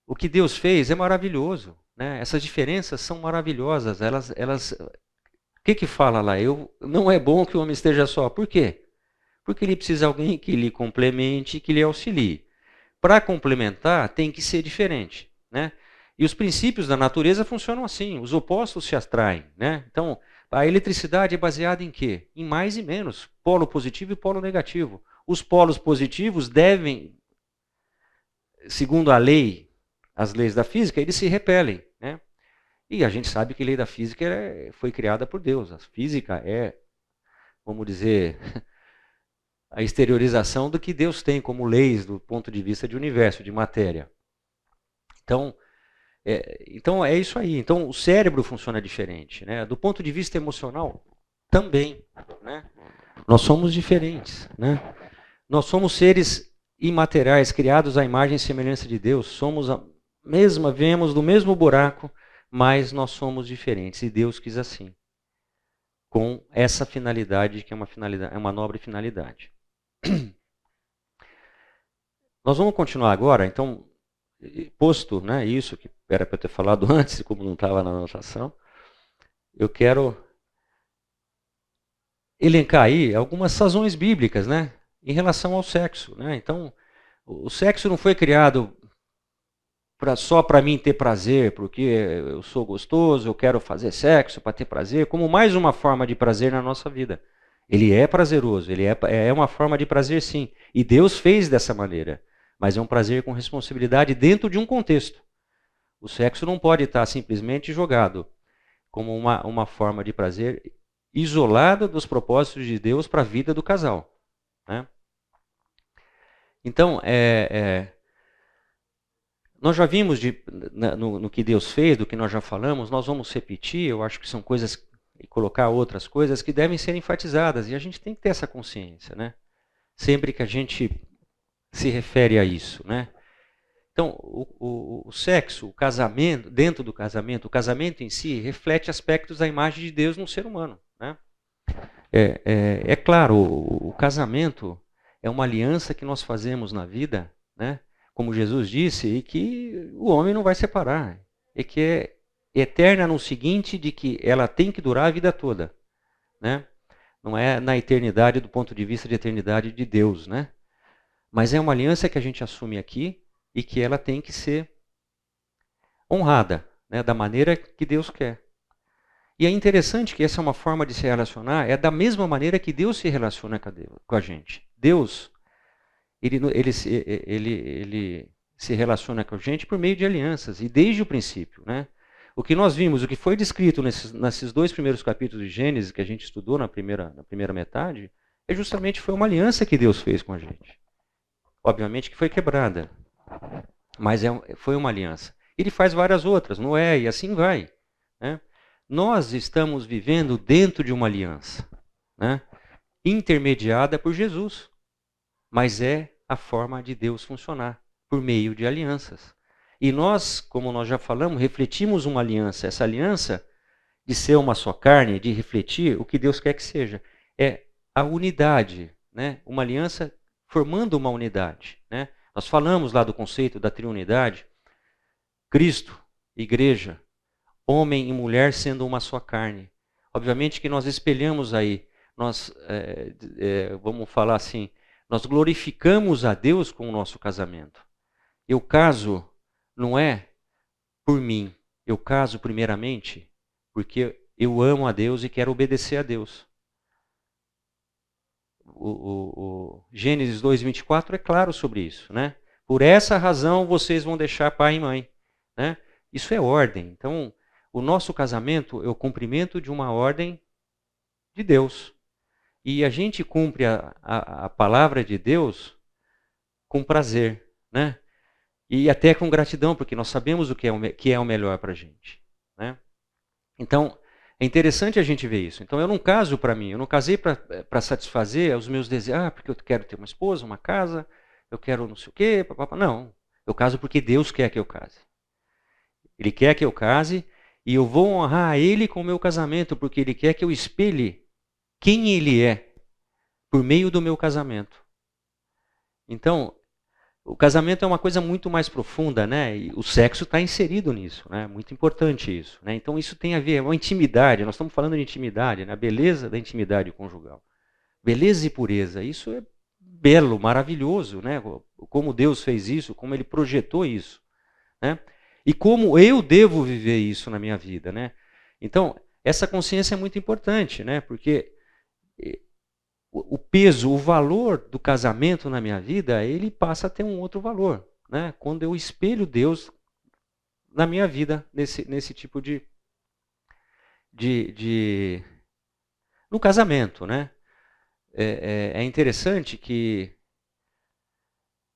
[SPEAKER 1] o que Deus fez é maravilhoso, né? Essas diferenças são maravilhosas. O que fala lá? Não é bom que o homem esteja só. Por quê? Porque ele precisa de alguém que lhe complemente, que lhe auxilie. Para complementar, tem que ser diferente, né? E os princípios da natureza funcionam assim. Os opostos se atraem, né? Então, a eletricidade é baseada em quê? Em mais e menos. Polo positivo e polo negativo. Os polos positivos devem, segundo a lei, as leis da física, eles se repelem, né? E a gente sabe que a lei da física foi criada por Deus. A física é, vamos dizer, a exteriorização do que Deus tem como leis do ponto de vista de universo, de matéria. Então é isso aí. Então o cérebro funciona diferente, né? Do ponto de vista emocional, também, né? Nós somos diferentes, né? Nós somos seres imateriais, criados à imagem e semelhança de Deus. Somos a mesma, viemos do mesmo buraco, mas nós somos diferentes. E Deus quis assim, com essa finalidade, que é uma nobre finalidade. Nós vamos continuar agora, então, posto, né, isso que era para eu ter falado antes, como não estava na anotação, eu quero elencar aí algumas razões bíblicas, né, em relação ao sexo, né? Então, o sexo não foi criado só para mim ter prazer, porque eu sou gostoso, eu quero fazer sexo para ter prazer, como mais uma forma de prazer na nossa vida. Ele é prazeroso, ele é uma forma de prazer sim. E Deus fez dessa maneira, mas é um prazer com responsabilidade dentro de um contexto. O sexo não pode estar simplesmente jogado como uma forma de prazer isolada dos propósitos de Deus para a vida do casal, né? Então, nós já vimos no que Deus fez, do que nós já falamos, nós vamos repetir, eu acho que são coisas, e colocar outras coisas que devem ser enfatizadas, e a gente tem que ter essa consciência, né? Sempre que a gente se refere a isso, né? Então, o sexo, o casamento, dentro do casamento, o casamento em si reflete aspectos da imagem de Deus no ser humano, né? É claro, o casamento é uma aliança que nós fazemos na vida, né? Como Jesus disse, e que o homem não vai separar, e que é eterna no seguinte, de que ela tem que durar a vida toda, né? Não é na eternidade do ponto de vista de eternidade de Deus, né? Mas é uma aliança que a gente assume aqui e que ela tem que ser honrada, né? Da maneira que Deus quer. E é interessante que essa é uma forma de se relacionar, é da mesma maneira que Deus se relaciona com a gente. Deus, ele se relaciona com a gente por meio de alianças, e desde o princípio, né? O que nós vimos, o que foi descrito nesses 2 primeiros capítulos de Gênesis, que a gente estudou na primeira metade, justamente foi uma aliança que Deus fez com a gente. Obviamente que foi quebrada, mas foi uma aliança. Ele faz várias outras, Noé, e assim vai, né? Nós estamos vivendo dentro de uma aliança, né? Intermediada por Jesus, mas é a forma de Deus funcionar, por meio de alianças. E nós, como nós já falamos, refletimos uma aliança. Essa aliança de ser uma só carne, de refletir o que Deus quer que seja, é a unidade, né? Uma aliança formando uma unidade, né? Nós falamos lá do conceito da triunidade, Cristo, igreja, homem e mulher sendo uma só carne. Obviamente que nós espelhamos aí, nós, vamos falar assim, nós glorificamos a Deus com o nosso casamento. Eu caso não é por mim, eu caso primeiramente porque eu amo a Deus e quero obedecer a Deus. O Gênesis 2:24 é claro sobre isso, né? Por essa razão vocês vão deixar pai e mãe, né? Isso é ordem. Então, o nosso casamento é o cumprimento de uma ordem de Deus. E a gente cumpre a palavra de Deus com prazer, né? E até com gratidão, porque nós sabemos o que é o melhor para a gente, né? Então, é interessante a gente ver isso. Então, eu não caso para mim, eu não casei para satisfazer os meus desejos. Ah, porque eu quero ter uma esposa, uma casa, eu quero não sei o quê. Papapá. Não, eu caso porque Deus quer que eu case. Ele quer que eu case e eu vou honrar Ele com o meu casamento, porque Ele quer que eu espelhe quem Ele é por meio do meu casamento. Então, o casamento é uma coisa muito mais profunda, né? E o sexo está inserido nisso, né? Muito importante isso, né? Então isso tem a ver, é uma intimidade, nós estamos falando de intimidade, né? A beleza da intimidade conjugal. Beleza e pureza, isso é belo, maravilhoso, né? Como Deus fez isso, como Ele projetou isso, né? E como eu devo viver isso na minha vida, né? Então, essa consciência é muito importante, né? Porque o peso, o valor do casamento na minha vida, ele passa a ter um outro valor, né? Quando eu espelho Deus na minha vida nesse tipo de no casamento, né? É interessante que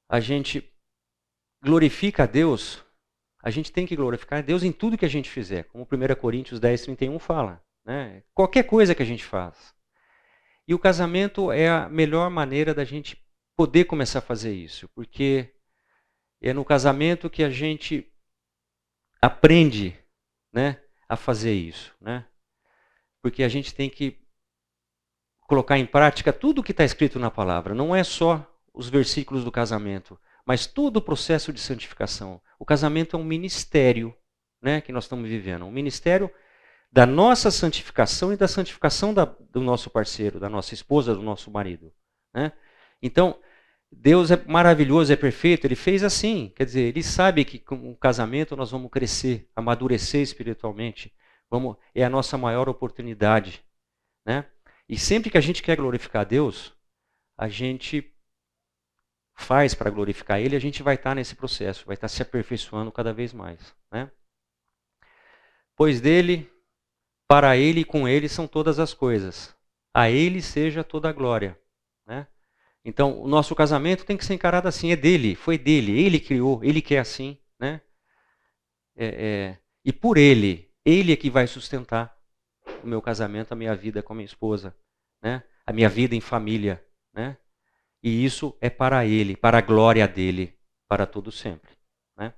[SPEAKER 1] a gente glorifica a Deus, a gente tem que glorificar a Deus em tudo que a gente fizer, como 1 Coríntios 10:31 fala, né? Qualquer coisa que a gente faz. E o casamento é a melhor maneira da gente poder começar a fazer isso, porque é no casamento que a gente aprende, né, a fazer isso, né? Porque a gente tem que colocar em prática tudo o que está escrito na palavra. Não é só os versículos do casamento, mas todo o processo de santificação. O casamento é um ministério, né, que nós estamos vivendo. Um ministério da nossa santificação e da santificação do nosso parceiro, da nossa esposa, do nosso marido, né? Então, Deus é maravilhoso, é perfeito, Ele fez assim. Quer dizer, Ele sabe que com o casamento nós vamos crescer, amadurecer espiritualmente. É a nossa maior oportunidade, né? E sempre que a gente quer glorificar a Deus, a gente faz para glorificar Ele, a gente vai estar nesse processo, vai estar se aperfeiçoando cada vez mais, né? Pois dele, para Ele e com Ele são todas as coisas. A Ele seja toda a glória, né? Então, o nosso casamento tem que ser encarado assim, é dele, foi dele, ele criou, ele quer assim, né? E por ele é que vai sustentar o meu casamento, a minha vida com a minha esposa, né? A minha vida em família, né? E isso é para ele, para a glória dele, para todo sempre, né?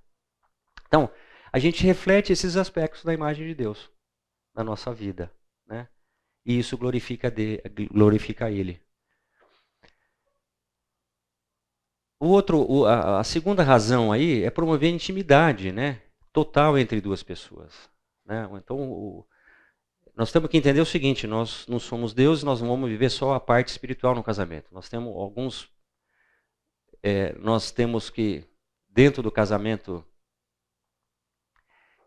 [SPEAKER 1] Então, a gente reflete esses aspectos da imagem de Deus na nossa vida, né? E isso glorifica ele. A segunda razão aí é promover a intimidade, né, total entre duas pessoas, né? Então, nós temos que entender o seguinte: nós não somos deuses, nós não vamos viver só a parte espiritual no casamento. Nós temos que, dentro do casamento,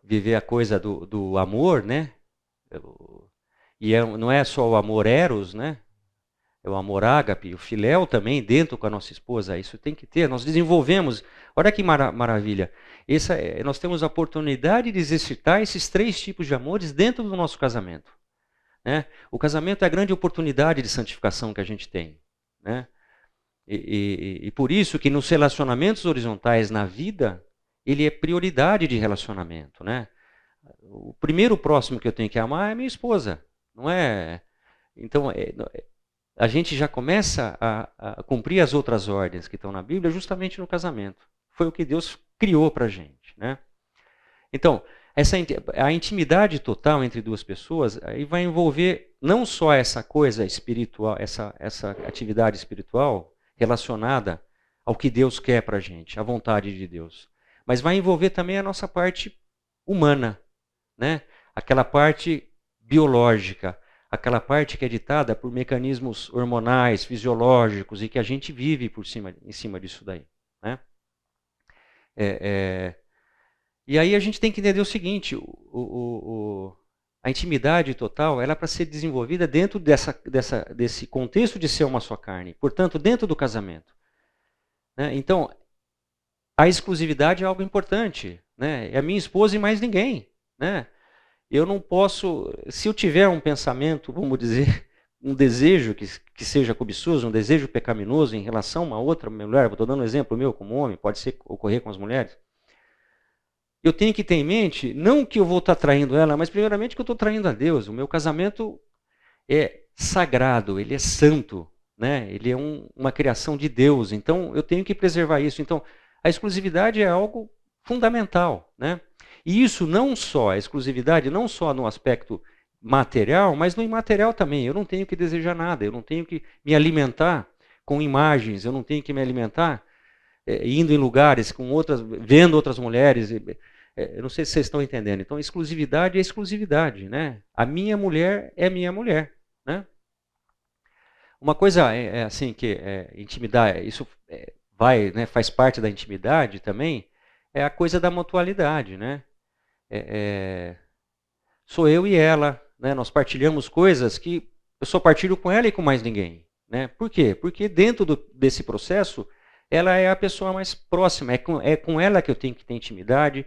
[SPEAKER 1] viver a coisa do amor, né? Não é só o amor eros, né? É o amor ágape, o filéu também dentro com a nossa esposa. Isso tem que ter. Nós desenvolvemos. Olha que maravilha. Nós temos a oportunidade de exercitar esses 3 tipos de amores dentro do nosso casamento, né? O casamento é a grande oportunidade de santificação que a gente tem, né? E por isso que nos relacionamentos horizontais na vida, ele é prioridade de relacionamento, né? O primeiro próximo que eu tenho que amar é minha esposa, não é? Então, a gente já começa a cumprir as outras ordens que estão na Bíblia justamente no casamento. Foi o que Deus criou para a gente, né? Então, a intimidade total entre duas pessoas aí vai envolver não só essa coisa espiritual, essa atividade espiritual relacionada ao que Deus quer para a gente, à vontade de Deus, mas vai envolver também a nossa parte humana, né? Aquela parte biológica, aquela parte que é ditada por mecanismos hormonais, fisiológicos, e que a gente vive em cima disso daí, né? E aí a gente tem que entender o seguinte: a intimidade total ela é para ser desenvolvida dentro desse contexto de ser uma só carne, portanto, dentro do casamento, né? Então, a exclusividade é algo importante, né? É a minha esposa e mais ninguém, né? Eu não posso, se eu tiver um pensamento, vamos dizer, um desejo que seja cobiçoso, um desejo pecaminoso em relação a uma outra mulher, estou dando um exemplo meu como homem, pode ocorrer com as mulheres, eu tenho que ter em mente, não que eu vou estar traindo ela, mas primeiramente que eu estou traindo a Deus. O meu casamento é sagrado, ele é santo, né? Ele é uma criação de Deus, então eu tenho que preservar isso. Então, a exclusividade é algo fundamental, né? E isso a exclusividade não só no aspecto material, mas no imaterial também. Eu não tenho que desejar nada, eu não tenho que me alimentar com imagens, eu não tenho que me alimentar indo em lugares vendo outras mulheres. Eu não sei se vocês estão entendendo. Então, exclusividade é exclusividade, né? A minha mulher é minha mulher, né? Uma coisa assim que intimidade, isso né, faz parte da intimidade também, é a coisa da mutualidade, né? Sou eu e ela, né? Nós partilhamos coisas que eu só partilho com ela e com mais ninguém, né? Por quê? Porque dentro desse processo, ela é a pessoa mais próxima, é com ela que eu tenho que ter intimidade,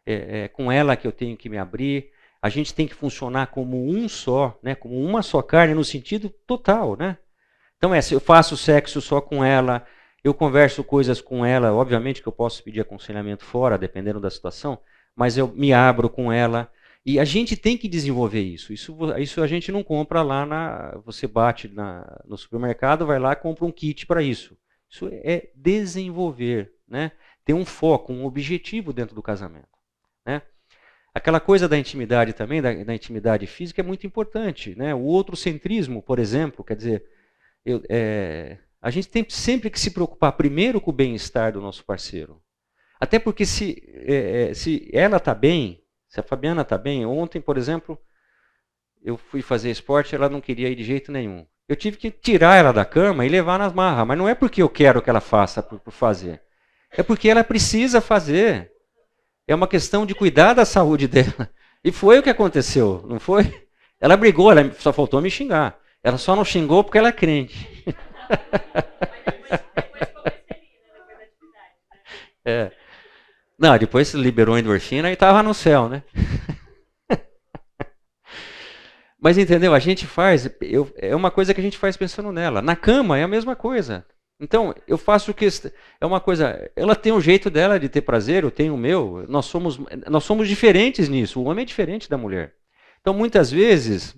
[SPEAKER 1] é com ela que eu tenho que me abrir. A gente tem que funcionar como um só, né? Como uma só carne no sentido total, né? Então se eu faço sexo só com ela, eu converso coisas com ela, obviamente que eu posso pedir aconselhamento fora, dependendo da situação, mas eu me abro com ela. E a gente tem que desenvolver isso. Isso a gente não compra lá você bate no supermercado, vai lá e compra um kit para isso. Isso é desenvolver, né? Ter um foco, um objetivo dentro do casamento, né? Aquela coisa da intimidade também, da intimidade física é muito importante, né? O outrocentrismo, por exemplo, quer dizer, a gente tem sempre que se preocupar primeiro com o bem-estar do nosso parceiro. Até porque se ela está bem, se a Fabiana está bem, ontem, por exemplo, eu fui fazer esporte, ela não queria ir de jeito nenhum. Eu tive que tirar ela da cama e levar nas marras, mas não é porque eu quero que ela faça por fazer. É porque ela precisa fazer. É uma questão de cuidar da saúde dela. E foi o que aconteceu, não foi? Ela brigou, ela só faltou me xingar. Ela só não xingou porque ela é crente. Não, depois liberou a endorfina e estava no céu, né? Mas entendeu? A gente faz, é uma coisa que a gente faz pensando nela. Na cama é a mesma coisa. Então, eu faço que é uma coisa, ela tem um jeito dela de ter prazer, eu tenho o meu, nós somos diferentes nisso, o homem é diferente da mulher. Então, muitas vezes,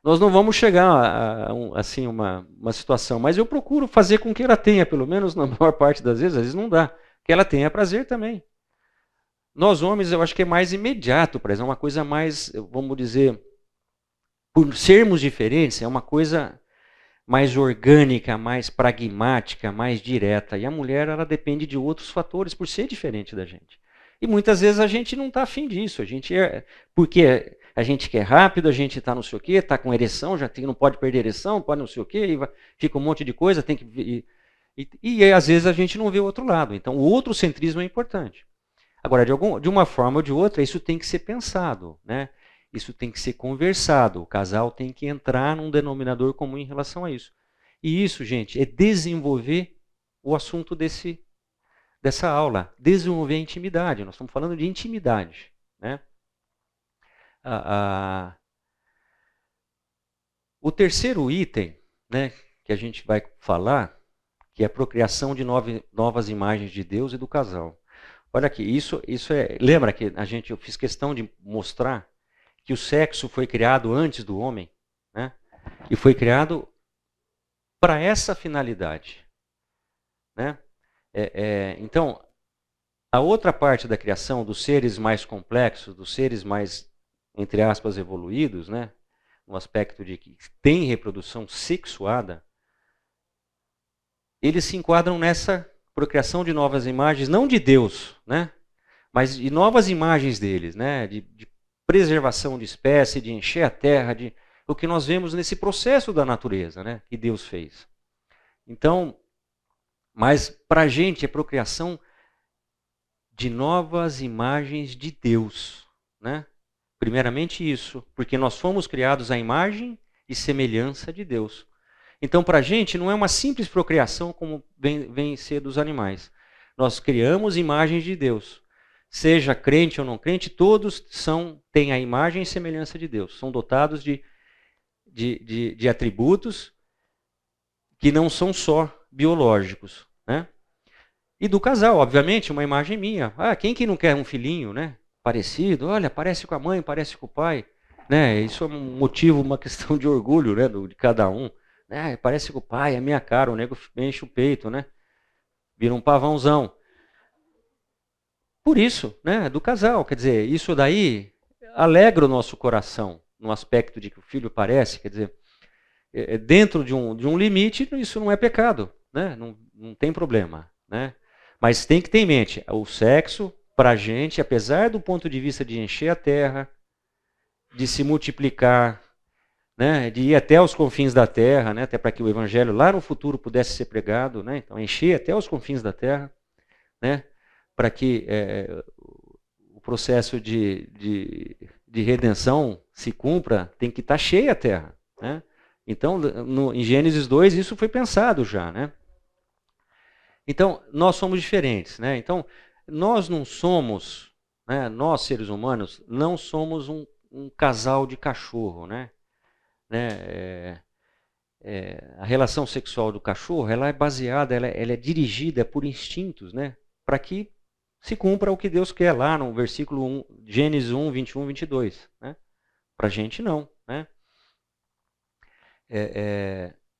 [SPEAKER 1] nós não vamos chegar a assim, uma situação, mas eu procuro fazer com que ela tenha, pelo menos na maior parte das vezes, às vezes não dá, que ela tenha prazer também. Nós homens, eu acho que é mais imediato, é uma coisa mais, vamos dizer, por sermos diferentes, é uma coisa mais orgânica, mais pragmática, mais direta. E a mulher, ela depende de outros fatores por ser diferente da gente. E muitas vezes a gente não está afim disso. Porque a gente quer rápido, a gente está não sei o quê, está com ereção, não pode perder ereção, pode não sei o quê, fica um monte de coisa, tem que... E às vezes a gente não vê o outro lado. Então o outrocentrismo é importante. Agora, de uma forma ou de outra, isso tem que ser pensado, né? Isso tem que ser conversado. O casal tem que entrar num denominador comum em relação a isso. E isso, gente, é desenvolver o assunto dessa aula. Desenvolver a intimidade. Nós estamos falando de intimidade, né? O terceiro item, né, que a gente vai falar, que é a procriação de novas imagens de Deus e do casal. Olha aqui, isso é... Lembra que eu fiz questão de mostrar que o sexo foi criado antes do homem, né? E foi criado para essa finalidade, né? Então, a outra parte da criação, dos seres mais complexos, dos seres mais, entre aspas, evoluídos, né? No aspecto de que tem reprodução sexuada, eles se enquadram nessa procriação de novas imagens, não de Deus, né? Mas de novas imagens deles, né? De preservação de espécie, de encher a terra, o que nós vemos nesse processo da natureza, né, que Deus fez. Então, mas para a gente é procriação de novas imagens de Deus, né? Primeiramente isso, porque nós fomos criados à imagem e semelhança de Deus. Então, para a gente não é uma simples procriação como vem ser dos animais. Nós criamos imagens de Deus. Seja crente ou não crente, todos têm a imagem e semelhança de Deus. São dotados de atributos que não são só biológicos, né? E do casal, obviamente, uma imagem minha. Quem que não quer um filhinho, né? Parecido? Olha, parece com a mãe, parece com o pai. Né? Isso é um motivo, uma questão de orgulho, né? De cada um. Né? Parece com o pai, é minha cara, o nego enche o peito, né? Vira um pavãozão. Por isso, né, do casal. Quer dizer, isso daí alegra o nosso coração, no aspecto de que o filho parece, quer dizer, dentro de um limite, isso não é pecado, né? Não tem problema, né? Mas tem que ter em mente, o sexo, para a gente, apesar do ponto de vista de encher a terra, de se multiplicar, né, de ir até os confins da terra, né, até para que o evangelho lá no futuro pudesse ser pregado, né, então encher até os confins da terra, né, para que o processo de redenção se cumpra, tem que estar cheia a terra, né? Então, em Gênesis 2, isso foi pensado já, né? Então, nós somos diferentes, né? Então, nós não somos, né, nós seres humanos, não somos um casal de cachorro, né? A relação sexual do cachorro, ela é baseada, ela é dirigida por instintos, né? Para que se cumpra o que Deus quer lá no versículo 1, Gênesis 1, 21, 22. Né? Para a gente não. Né?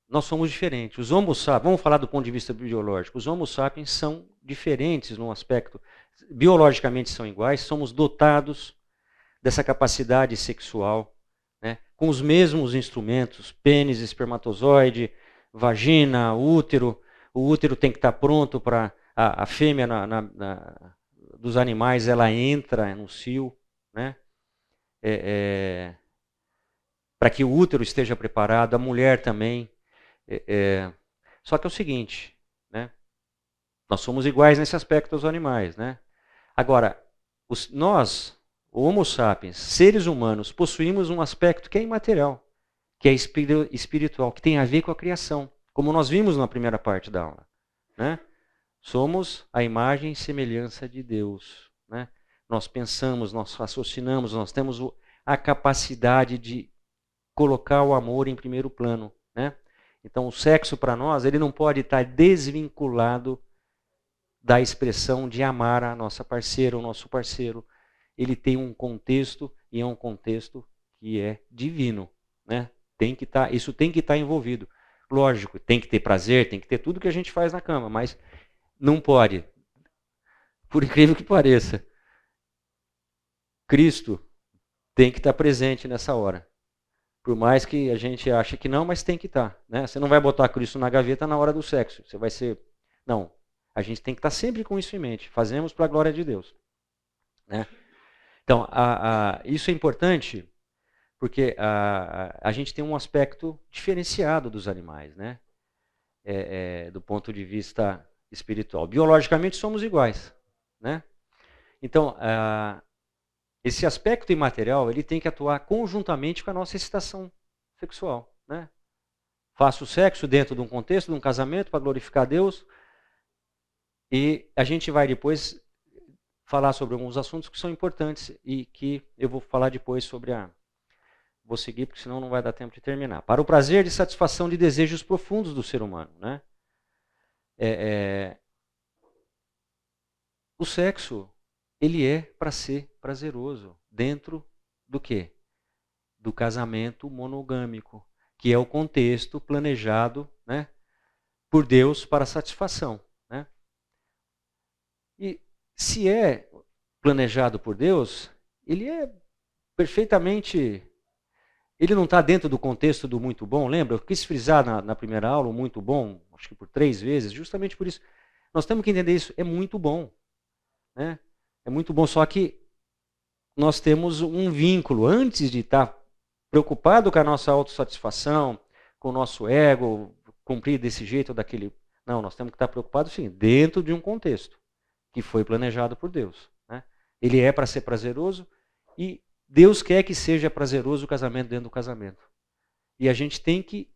[SPEAKER 1] Nós somos diferentes. Os Homo sapiens, vamos falar do ponto de vista biológico, os Homo sapiens são diferentes num aspecto, biologicamente são iguais, somos dotados dessa capacidade sexual, né? Com os mesmos instrumentos, pênis, espermatozoide, vagina, útero. O útero tem que estar pronto para a fêmea dos animais, ela entra no cio, né? Para que o útero esteja preparado, a mulher também. Só que é o seguinte, né? Nós somos iguais nesse aspecto aos animais, né? Agora, nós, o Homo sapiens, seres humanos, possuímos um aspecto que é imaterial, que é espiritual, que tem a ver com a criação, como nós vimos na primeira parte da aula, né? Somos a imagem e semelhança de Deus, né? Nós pensamos, nós raciocinamos, nós temos a capacidade de colocar o amor em primeiro plano, né? Então o sexo para nós, ele não pode estar desvinculado da expressão de amar a nossa parceira, o nosso parceiro. Ele tem um contexto, e é um contexto que é divino, né? Isso tem que estar envolvido. Lógico, tem que ter prazer, tem que ter tudo que a gente faz na cama, mas não pode, por incrível que pareça, Cristo tem que estar presente nessa hora. Por mais que a gente ache que não, mas tem que estar. Né? Você não vai botar Cristo na gaveta na hora do sexo. Você vai ser... Não, a gente tem que estar sempre com isso em mente. Fazemos para a glória de Deus. Né? Então, isso é importante porque a gente tem um aspecto diferenciado dos animais, né? Do ponto de vista espiritual. Biologicamente somos iguais, né? Então, esse aspecto imaterial, ele tem que atuar conjuntamente com a nossa excitação sexual, né? Faço sexo dentro de um contexto, de um casamento, para glorificar Deus, e a gente vai depois falar sobre alguns assuntos que são importantes e que eu vou falar depois sobre Vou seguir, porque senão não vai dar tempo de terminar. Para o prazer de satisfação de desejos profundos do ser humano, né? O sexo, ele é para ser prazeroso dentro do quê? Do casamento monogâmico, que é o contexto planejado, né, por Deus para satisfação. Né? E se é planejado por Deus, ele é perfeitamente... Ele não está dentro do contexto do muito bom, lembra? Eu quis frisar na primeira aula o muito bom, acho que por 3 vezes, justamente por isso. Nós temos que entender isso, é muito bom. Né? É muito bom, só que nós temos um vínculo. Antes de estar preocupado com a nossa autossatisfação, com o nosso ego, cumprir desse jeito ou daquele... Não, nós temos que estar preocupados, sim, dentro de um contexto que foi planejado por Deus. Né? Ele é para ser prazeroso e Deus quer que seja prazeroso o casamento dentro do casamento. E a gente tem que,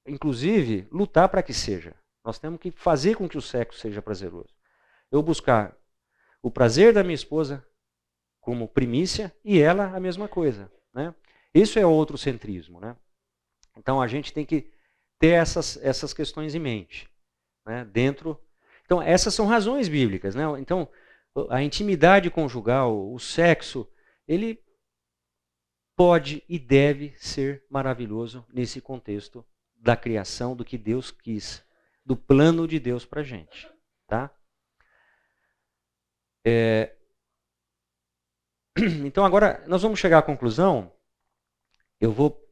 [SPEAKER 1] inclusive, lutar para que seja. Nós temos que fazer com que o sexo seja prazeroso. Eu buscar o prazer da minha esposa como primícia e ela a mesma coisa. Né? Isso é outro centrismo. Né? Então a gente tem que ter essas questões em mente. Né? Então essas são razões bíblicas. Né? Então a intimidade conjugal, o sexo, ele pode e deve ser maravilhoso nesse contexto da criação, do que Deus quis, do plano de Deus para a gente. Tá? Então agora nós vamos chegar à conclusão. Eu vou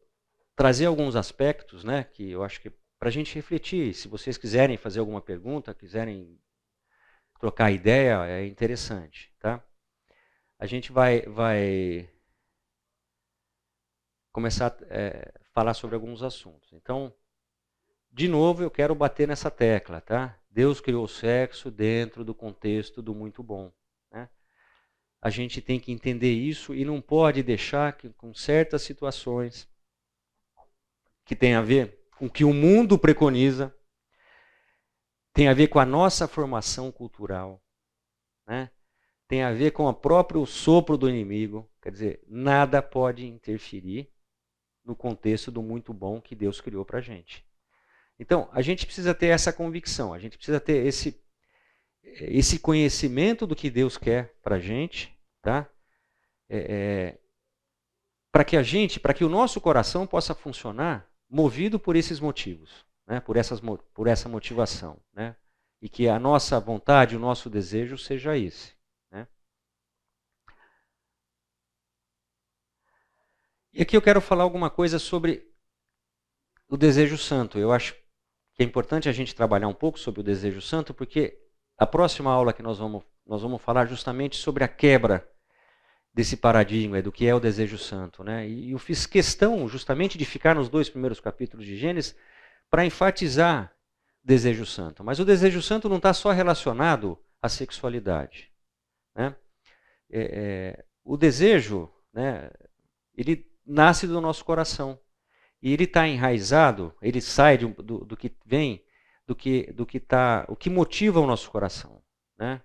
[SPEAKER 1] trazer alguns aspectos, né, que eu acho que para a gente refletir. Se vocês quiserem fazer alguma pergunta, quiserem trocar ideia, é interessante. Tá? A gente vai começar a falar sobre alguns assuntos. Então, de novo, eu quero bater nessa tecla. Tá? Deus criou o sexo dentro do contexto do muito bom. Né? A gente tem que entender isso e não pode deixar que com certas situações que tem a ver com o que o mundo preconiza, tem a ver com a nossa formação cultural, né? Tem a ver com o próprio sopro do inimigo, Quer dizer, nada pode interferir no contexto do muito bom que Deus criou para a gente. Então, a gente precisa ter essa convicção, a gente precisa ter esse conhecimento do que Deus quer para a gente, tá? Para que o nosso coração possa funcionar movido por esses motivos, né? por essa motivação, né? E que a nossa vontade, o nosso desejo seja esse. Né? E aqui eu quero falar alguma coisa sobre o desejo santo. Eu acho que é importante a gente trabalhar um pouco sobre o desejo santo, porque a próxima aula que nós vamos falar justamente sobre a quebra desse paradigma do que é o desejo santo. Né? E eu fiz questão justamente de ficar nos 2 primeiros capítulos de Gênesis para enfatizar o desejo santo. Mas o desejo santo não está só relacionado à sexualidade. Né? O desejo, né, ele nasce do nosso coração. E ele está enraizado, ele sai do que vem, o que motiva o nosso coração. Né?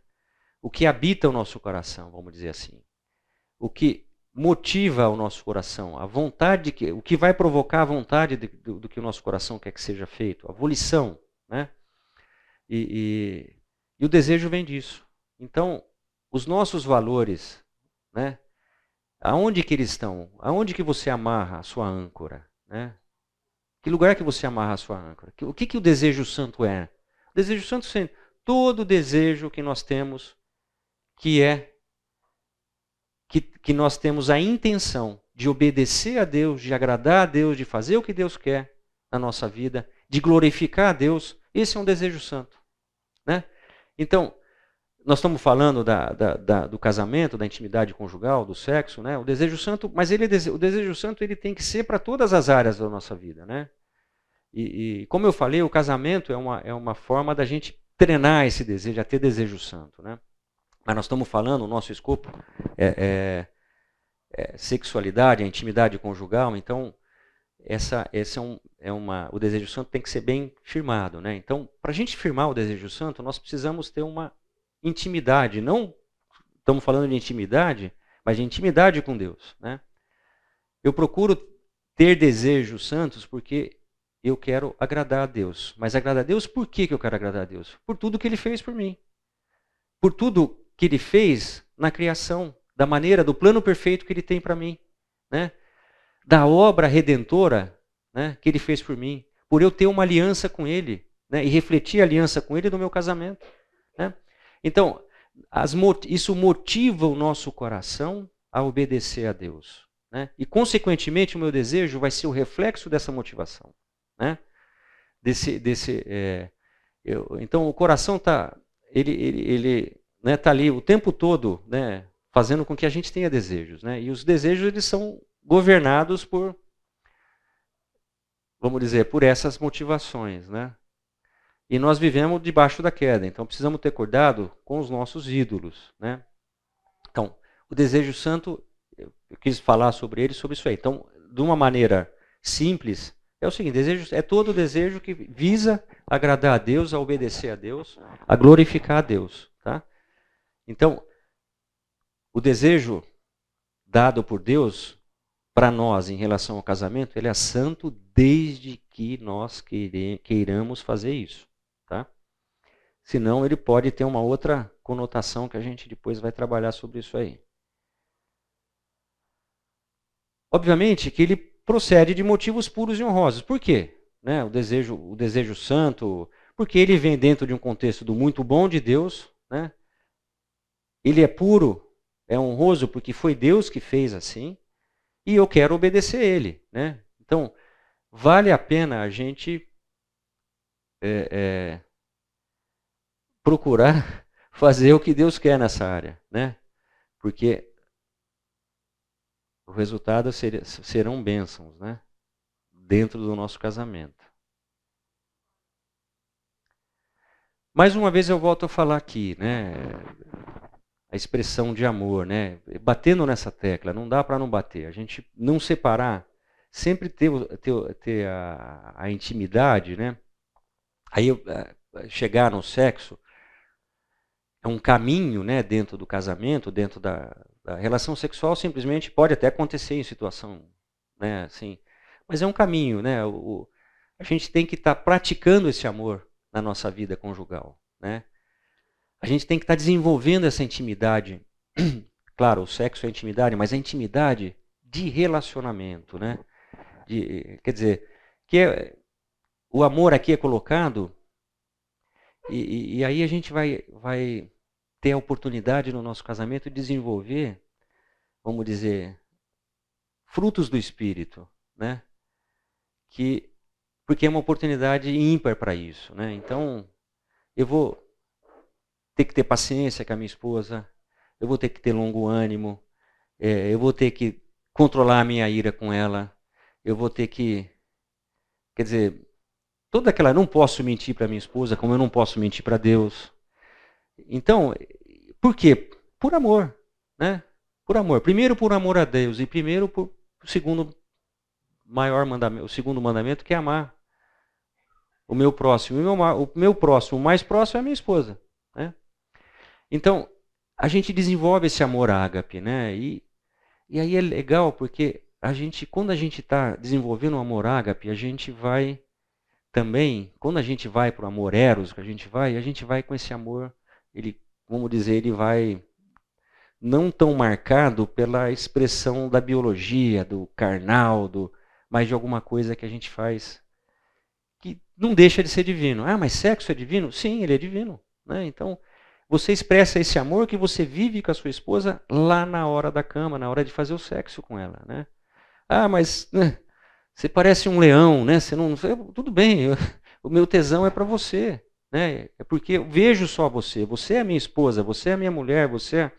[SPEAKER 1] O que habita o nosso coração, vamos dizer assim. O que motiva o nosso coração, a vontade, o que vai provocar a vontade do que o nosso coração quer que seja feito, a volição. Né? E o desejo vem disso. Então, os nossos valores, né? Aonde que eles estão? Aonde que você amarra a sua âncora? Né? Que lugar que você amarra a sua âncora? O que o desejo santo é? O desejo santo é todo desejo que nós temos, que nós temos a intenção de obedecer a Deus, de agradar a Deus, de fazer o que Deus quer na nossa vida, de glorificar a Deus. Esse é um desejo santo. Né? Então, nós estamos falando do casamento, da intimidade conjugal, do sexo, né? O desejo santo, mas o desejo santo ele tem que ser para todas as áreas da nossa vida, né? E como eu falei, o casamento é uma forma da gente treinar esse desejo, a ter desejo santo, né? Mas nós estamos falando, o nosso escopo é sexualidade, a intimidade conjugal, então o desejo santo tem que ser bem firmado, né? Então, para a gente firmar o desejo santo, nós precisamos ter uma intimidade, não estamos falando de intimidade, mas de intimidade com Deus. Né? Eu procuro ter desejos santos porque eu quero agradar a Deus. Mas agradar a Deus, por que eu quero agradar a Deus? Por tudo que Ele fez por mim. Por tudo que Ele fez na criação, da maneira, do plano perfeito que Ele tem para mim. Né? Da obra redentora, né, que Ele fez por mim. Por eu ter uma aliança com Ele, né, e refletir a aliança com Ele no meu casamento. Né? Então, isso motiva o nosso coração a obedecer a Deus. Né? E, consequentemente, o meu desejo vai ser o reflexo dessa motivação. Né? Então, o coração está né, tá ali o tempo todo, né, fazendo com que a gente tenha desejos. Né? E os desejos eles são governados por, vamos dizer, por essas motivações. Né? E nós vivemos debaixo da queda, então precisamos ter cuidado com os nossos ídolos. Né? Então, o desejo santo, eu quis falar sobre ele, sobre isso aí. Então, de uma maneira simples, é o seguinte, é todo desejo que visa agradar a Deus, a obedecer a Deus, a glorificar a Deus. Tá? Então, o desejo dado por Deus para nós em relação ao casamento, ele é santo desde que nós queiramos fazer isso. Tá? Senão ele pode ter uma outra conotação que a gente depois vai trabalhar sobre isso aí. Obviamente que ele procede de motivos puros e honrosos. Por quê? Né? O desejo santo, porque ele vem dentro de um contexto do muito bom de Deus. Né? Ele é puro, é honroso porque foi Deus que fez assim. E eu quero obedecer a Ele. Né? Então, vale a pena a gente procurar fazer o que Deus quer nessa área, né? Porque o resultado serão bênçãos, né? Dentro do nosso casamento. Mais uma vez eu volto a falar aqui, né? A expressão de amor, né? Batendo nessa tecla, não dá para não bater. A gente não separar, sempre ter a intimidade, né? Aí chegar no sexo é um caminho, né, dentro do casamento, dentro da A relação sexual simplesmente pode até acontecer em situação, né, assim, mas é um caminho, né? A gente tem que estar praticando esse amor na nossa vida conjugal, né? A gente tem que estar desenvolvendo essa intimidade. Claro, o sexo é intimidade, mas a intimidade de relacionamento, né? Quer dizer, o amor aqui é colocado e aí a gente vai ter a oportunidade no nosso casamento de desenvolver, vamos dizer, frutos do Espírito, né? Porque é uma oportunidade ímpar para isso, né? Então, eu vou ter que ter paciência com a minha esposa, eu vou ter que ter longo ânimo, eu vou ter que controlar a minha ira com ela, eu vou ter que, quer dizer, não posso mentir para minha esposa, como eu não posso mentir para Deus. Então, por quê? Por amor, né? Por amor. Primeiro por amor a Deus e primeiro por segundo maior mandamento, o segundo mandamento, que é amar o meu próximo. O meu próximo, o mais próximo é a minha esposa, né? Então, a gente desenvolve esse amor ágape, né? E aí é legal porque quando a gente está desenvolvendo o amor ágape, a gente vai também, quando a gente vai para o amor eros, que a gente vai com esse amor, vamos dizer, ele vai não tão marcado pela expressão da biologia, do carnal, mas de alguma coisa que a gente faz que não deixa de ser divino. Ah, mas sexo é divino? Sim, ele é divino, né? Então, você expressa esse amor que você vive com a sua esposa lá na hora da cama, na hora de fazer o sexo com ela, né? Ah, mas né, você parece um leão, né? Tudo bem, o meu tesão é para você, né? É porque eu vejo só você. Você é a minha esposa, você é a minha mulher, você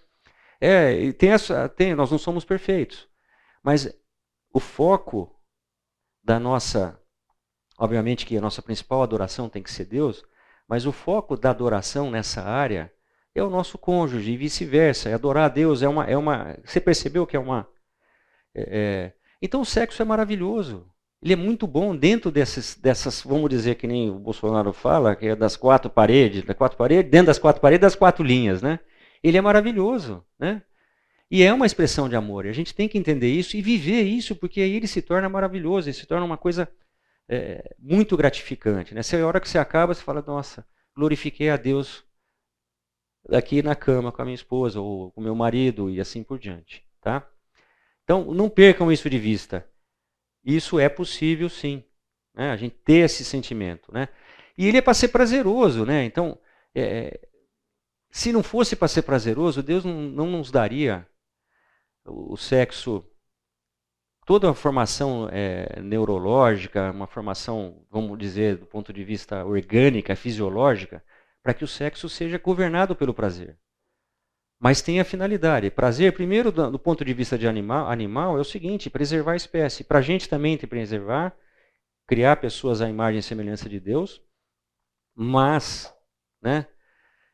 [SPEAKER 1] nós não somos perfeitos, mas o foco da nossa, obviamente que a nossa principal adoração tem que ser Deus, mas o foco da adoração nessa área é o nosso cônjuge e vice-versa. É adorar a Deus você percebeu que é uma então o sexo é maravilhoso. Ele é muito bom dentro dessas, vamos dizer que nem o Bolsonaro fala, que é das quatro paredes, dentro das quatro paredes, das quatro linhas, né? Ele é maravilhoso, né? E é uma expressão de amor. E a gente tem que entender isso e viver isso, porque aí ele se torna maravilhoso, ele se torna uma coisa muito gratificante, né? A hora que você acaba, você fala, nossa, glorifiquei a Deus aqui na cama com a minha esposa, ou com o meu marido, e assim por diante, tá? Então, não percam isso de vista. Isso é possível, sim, né? A gente ter esse sentimento, né? E ele é para ser prazeroso, né? Então, se não fosse para ser prazeroso, Deus não nos daria o sexo, toda a formação neurológica, uma formação, vamos dizer, do ponto de vista orgânica, fisiológica, para que o sexo seja governado pelo prazer. Mas tem a finalidade. Prazer, primeiro, do ponto de vista de animal, é o seguinte, preservar a espécie. Para a gente também tem que preservar, criar pessoas à imagem e semelhança de Deus, mas, né,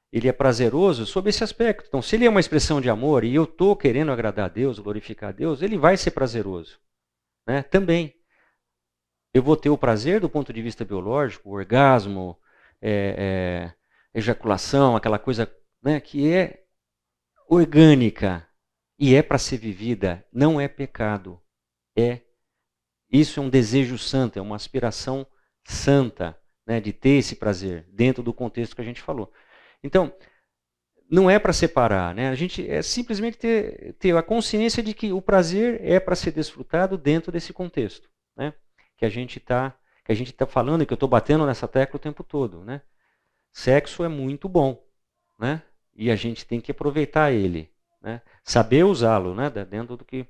[SPEAKER 1] ele é prazeroso sob esse aspecto. Então, se ele é uma expressão de amor e eu estou querendo agradar a Deus, glorificar a Deus, ele vai ser prazeroso, né, também. Eu vou ter o prazer do ponto de vista biológico, o orgasmo, ejaculação, aquela coisa, né, que é orgânica e é para ser vivida, não é pecado. Isso é um desejo santo, é uma aspiração santa, né, de ter esse prazer dentro do contexto que a gente falou. Então, não é para separar, né? A gente simplesmente ter a consciência de que o prazer é para ser desfrutado dentro desse contexto, né? Que a gente tá falando e que eu estou batendo nessa tecla o tempo todo, né? Sexo é muito bom, né? E a gente tem que aproveitar ele, né? Saber usá-lo, né? Dentro do que...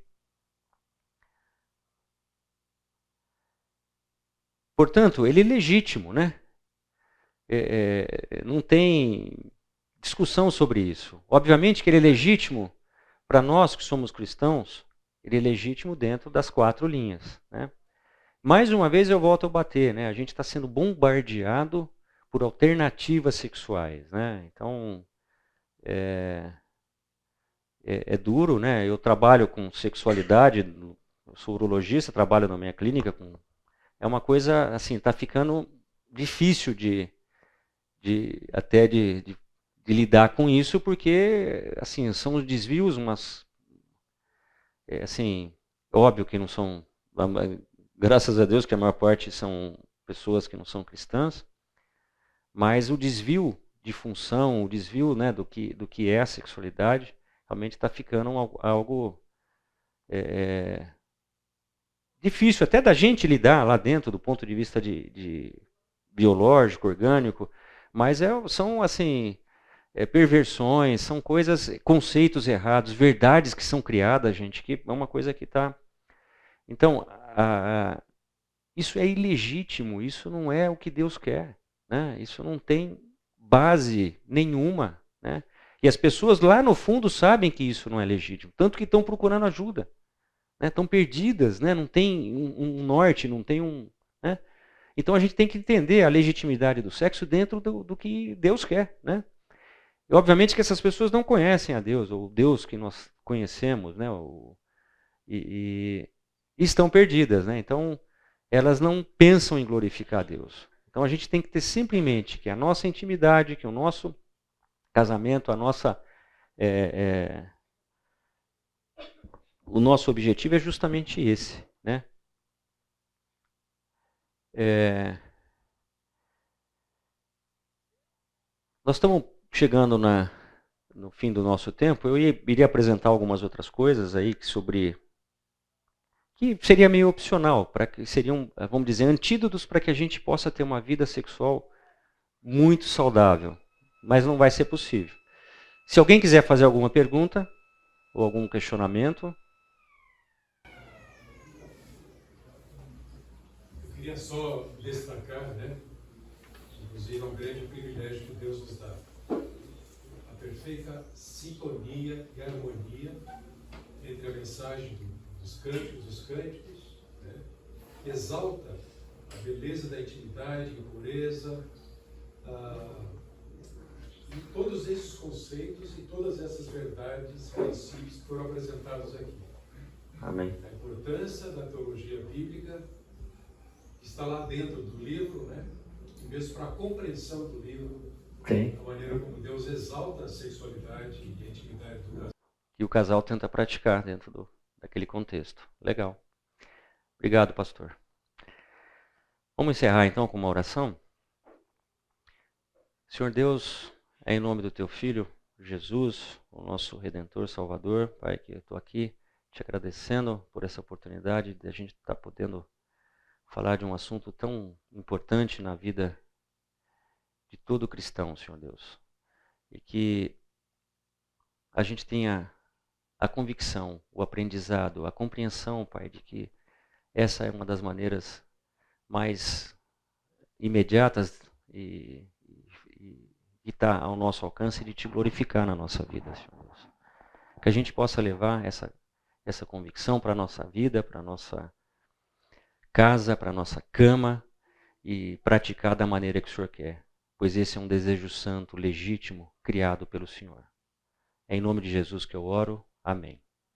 [SPEAKER 1] Portanto, ele é legítimo, né? Não tem discussão sobre isso. Obviamente que ele é legítimo para nós que somos cristãos, ele é legítimo dentro das quatro linhas, né? Mais uma vez eu volto a bater, né? A gente está sendo bombardeado por alternativas sexuais, né? Então, é duro, né? Eu trabalho com sexualidade, eu sou urologista, trabalho na minha clínica é uma coisa assim, está ficando difícil de lidar com isso, porque assim, são os desvios, assim, óbvio que não são, graças a Deus que a maior parte são pessoas que não são cristãs, mas o desvio de função, o desvio, né, do que é a sexualidade, realmente está ficando algo difícil até da gente lidar lá dentro do ponto de vista de biológico, orgânico, mas são assim perversões, são coisas, conceitos errados, verdades que são criadas, gente, que é uma coisa que está... Então, isso é ilegítimo, isso não é o que Deus quer, né? Isso não tem base nenhuma, né? E as pessoas lá no fundo sabem que isso não é legítimo, tanto que estão procurando ajuda, né? Estão perdidas, né? Não tem um norte, não tem um... Né? Então a gente tem que entender a legitimidade do sexo dentro do que Deus quer, né? E obviamente que essas pessoas não conhecem a Deus, ou o Deus que nós conhecemos, né? E estão perdidas, né? Então elas não pensam em glorificar a Deus. Então a gente tem que ter sempre em mente que a nossa intimidade, que o nosso casamento, o nosso objetivo é justamente esse, né? Nós estamos chegando no fim do nosso tempo. Eu iria apresentar algumas outras coisas aí que seria meio opcional, que seriam, vamos dizer, antídotos para que a gente possa ter uma vida sexual muito saudável, mas não vai ser possível. Se alguém quiser fazer alguma pergunta ou algum questionamento...
[SPEAKER 7] Eu queria só destacar, né? Inclusive é um grande privilégio que Deus nos dá. A perfeita sintonia e harmonia entre a mensagem dos cânticos, né? Que exalta a beleza da intimidade, a impureza, e todos esses conceitos e todas essas verdades, princípios que foram apresentados aqui.
[SPEAKER 1] Amém.
[SPEAKER 7] A importância da teologia bíblica está lá dentro do livro, né? E mesmo para a compreensão do livro, a maneira como Deus exalta a sexualidade e a intimidade do casal.
[SPEAKER 1] E o casal tenta praticar dentro daquele contexto. Legal. Obrigado, pastor. Vamos encerrar então com uma oração? Senhor Deus, é em nome do Teu Filho, Jesus, o nosso Redentor, Salvador, Pai, que eu estou aqui te agradecendo por essa oportunidade de a gente estar podendo falar de um assunto tão importante na vida de todo cristão, Senhor Deus. E que a gente tenha a convicção, o aprendizado, a compreensão, Pai, de que essa é uma das maneiras mais imediatas e está ao nosso alcance de te glorificar na nossa vida, Senhor Deus. Que a gente possa levar essa convicção para a nossa vida, para a nossa casa, para a nossa cama e praticar da maneira que o Senhor quer, pois esse é um desejo santo, legítimo, criado pelo Senhor. É em nome de Jesus que eu oro. Amém.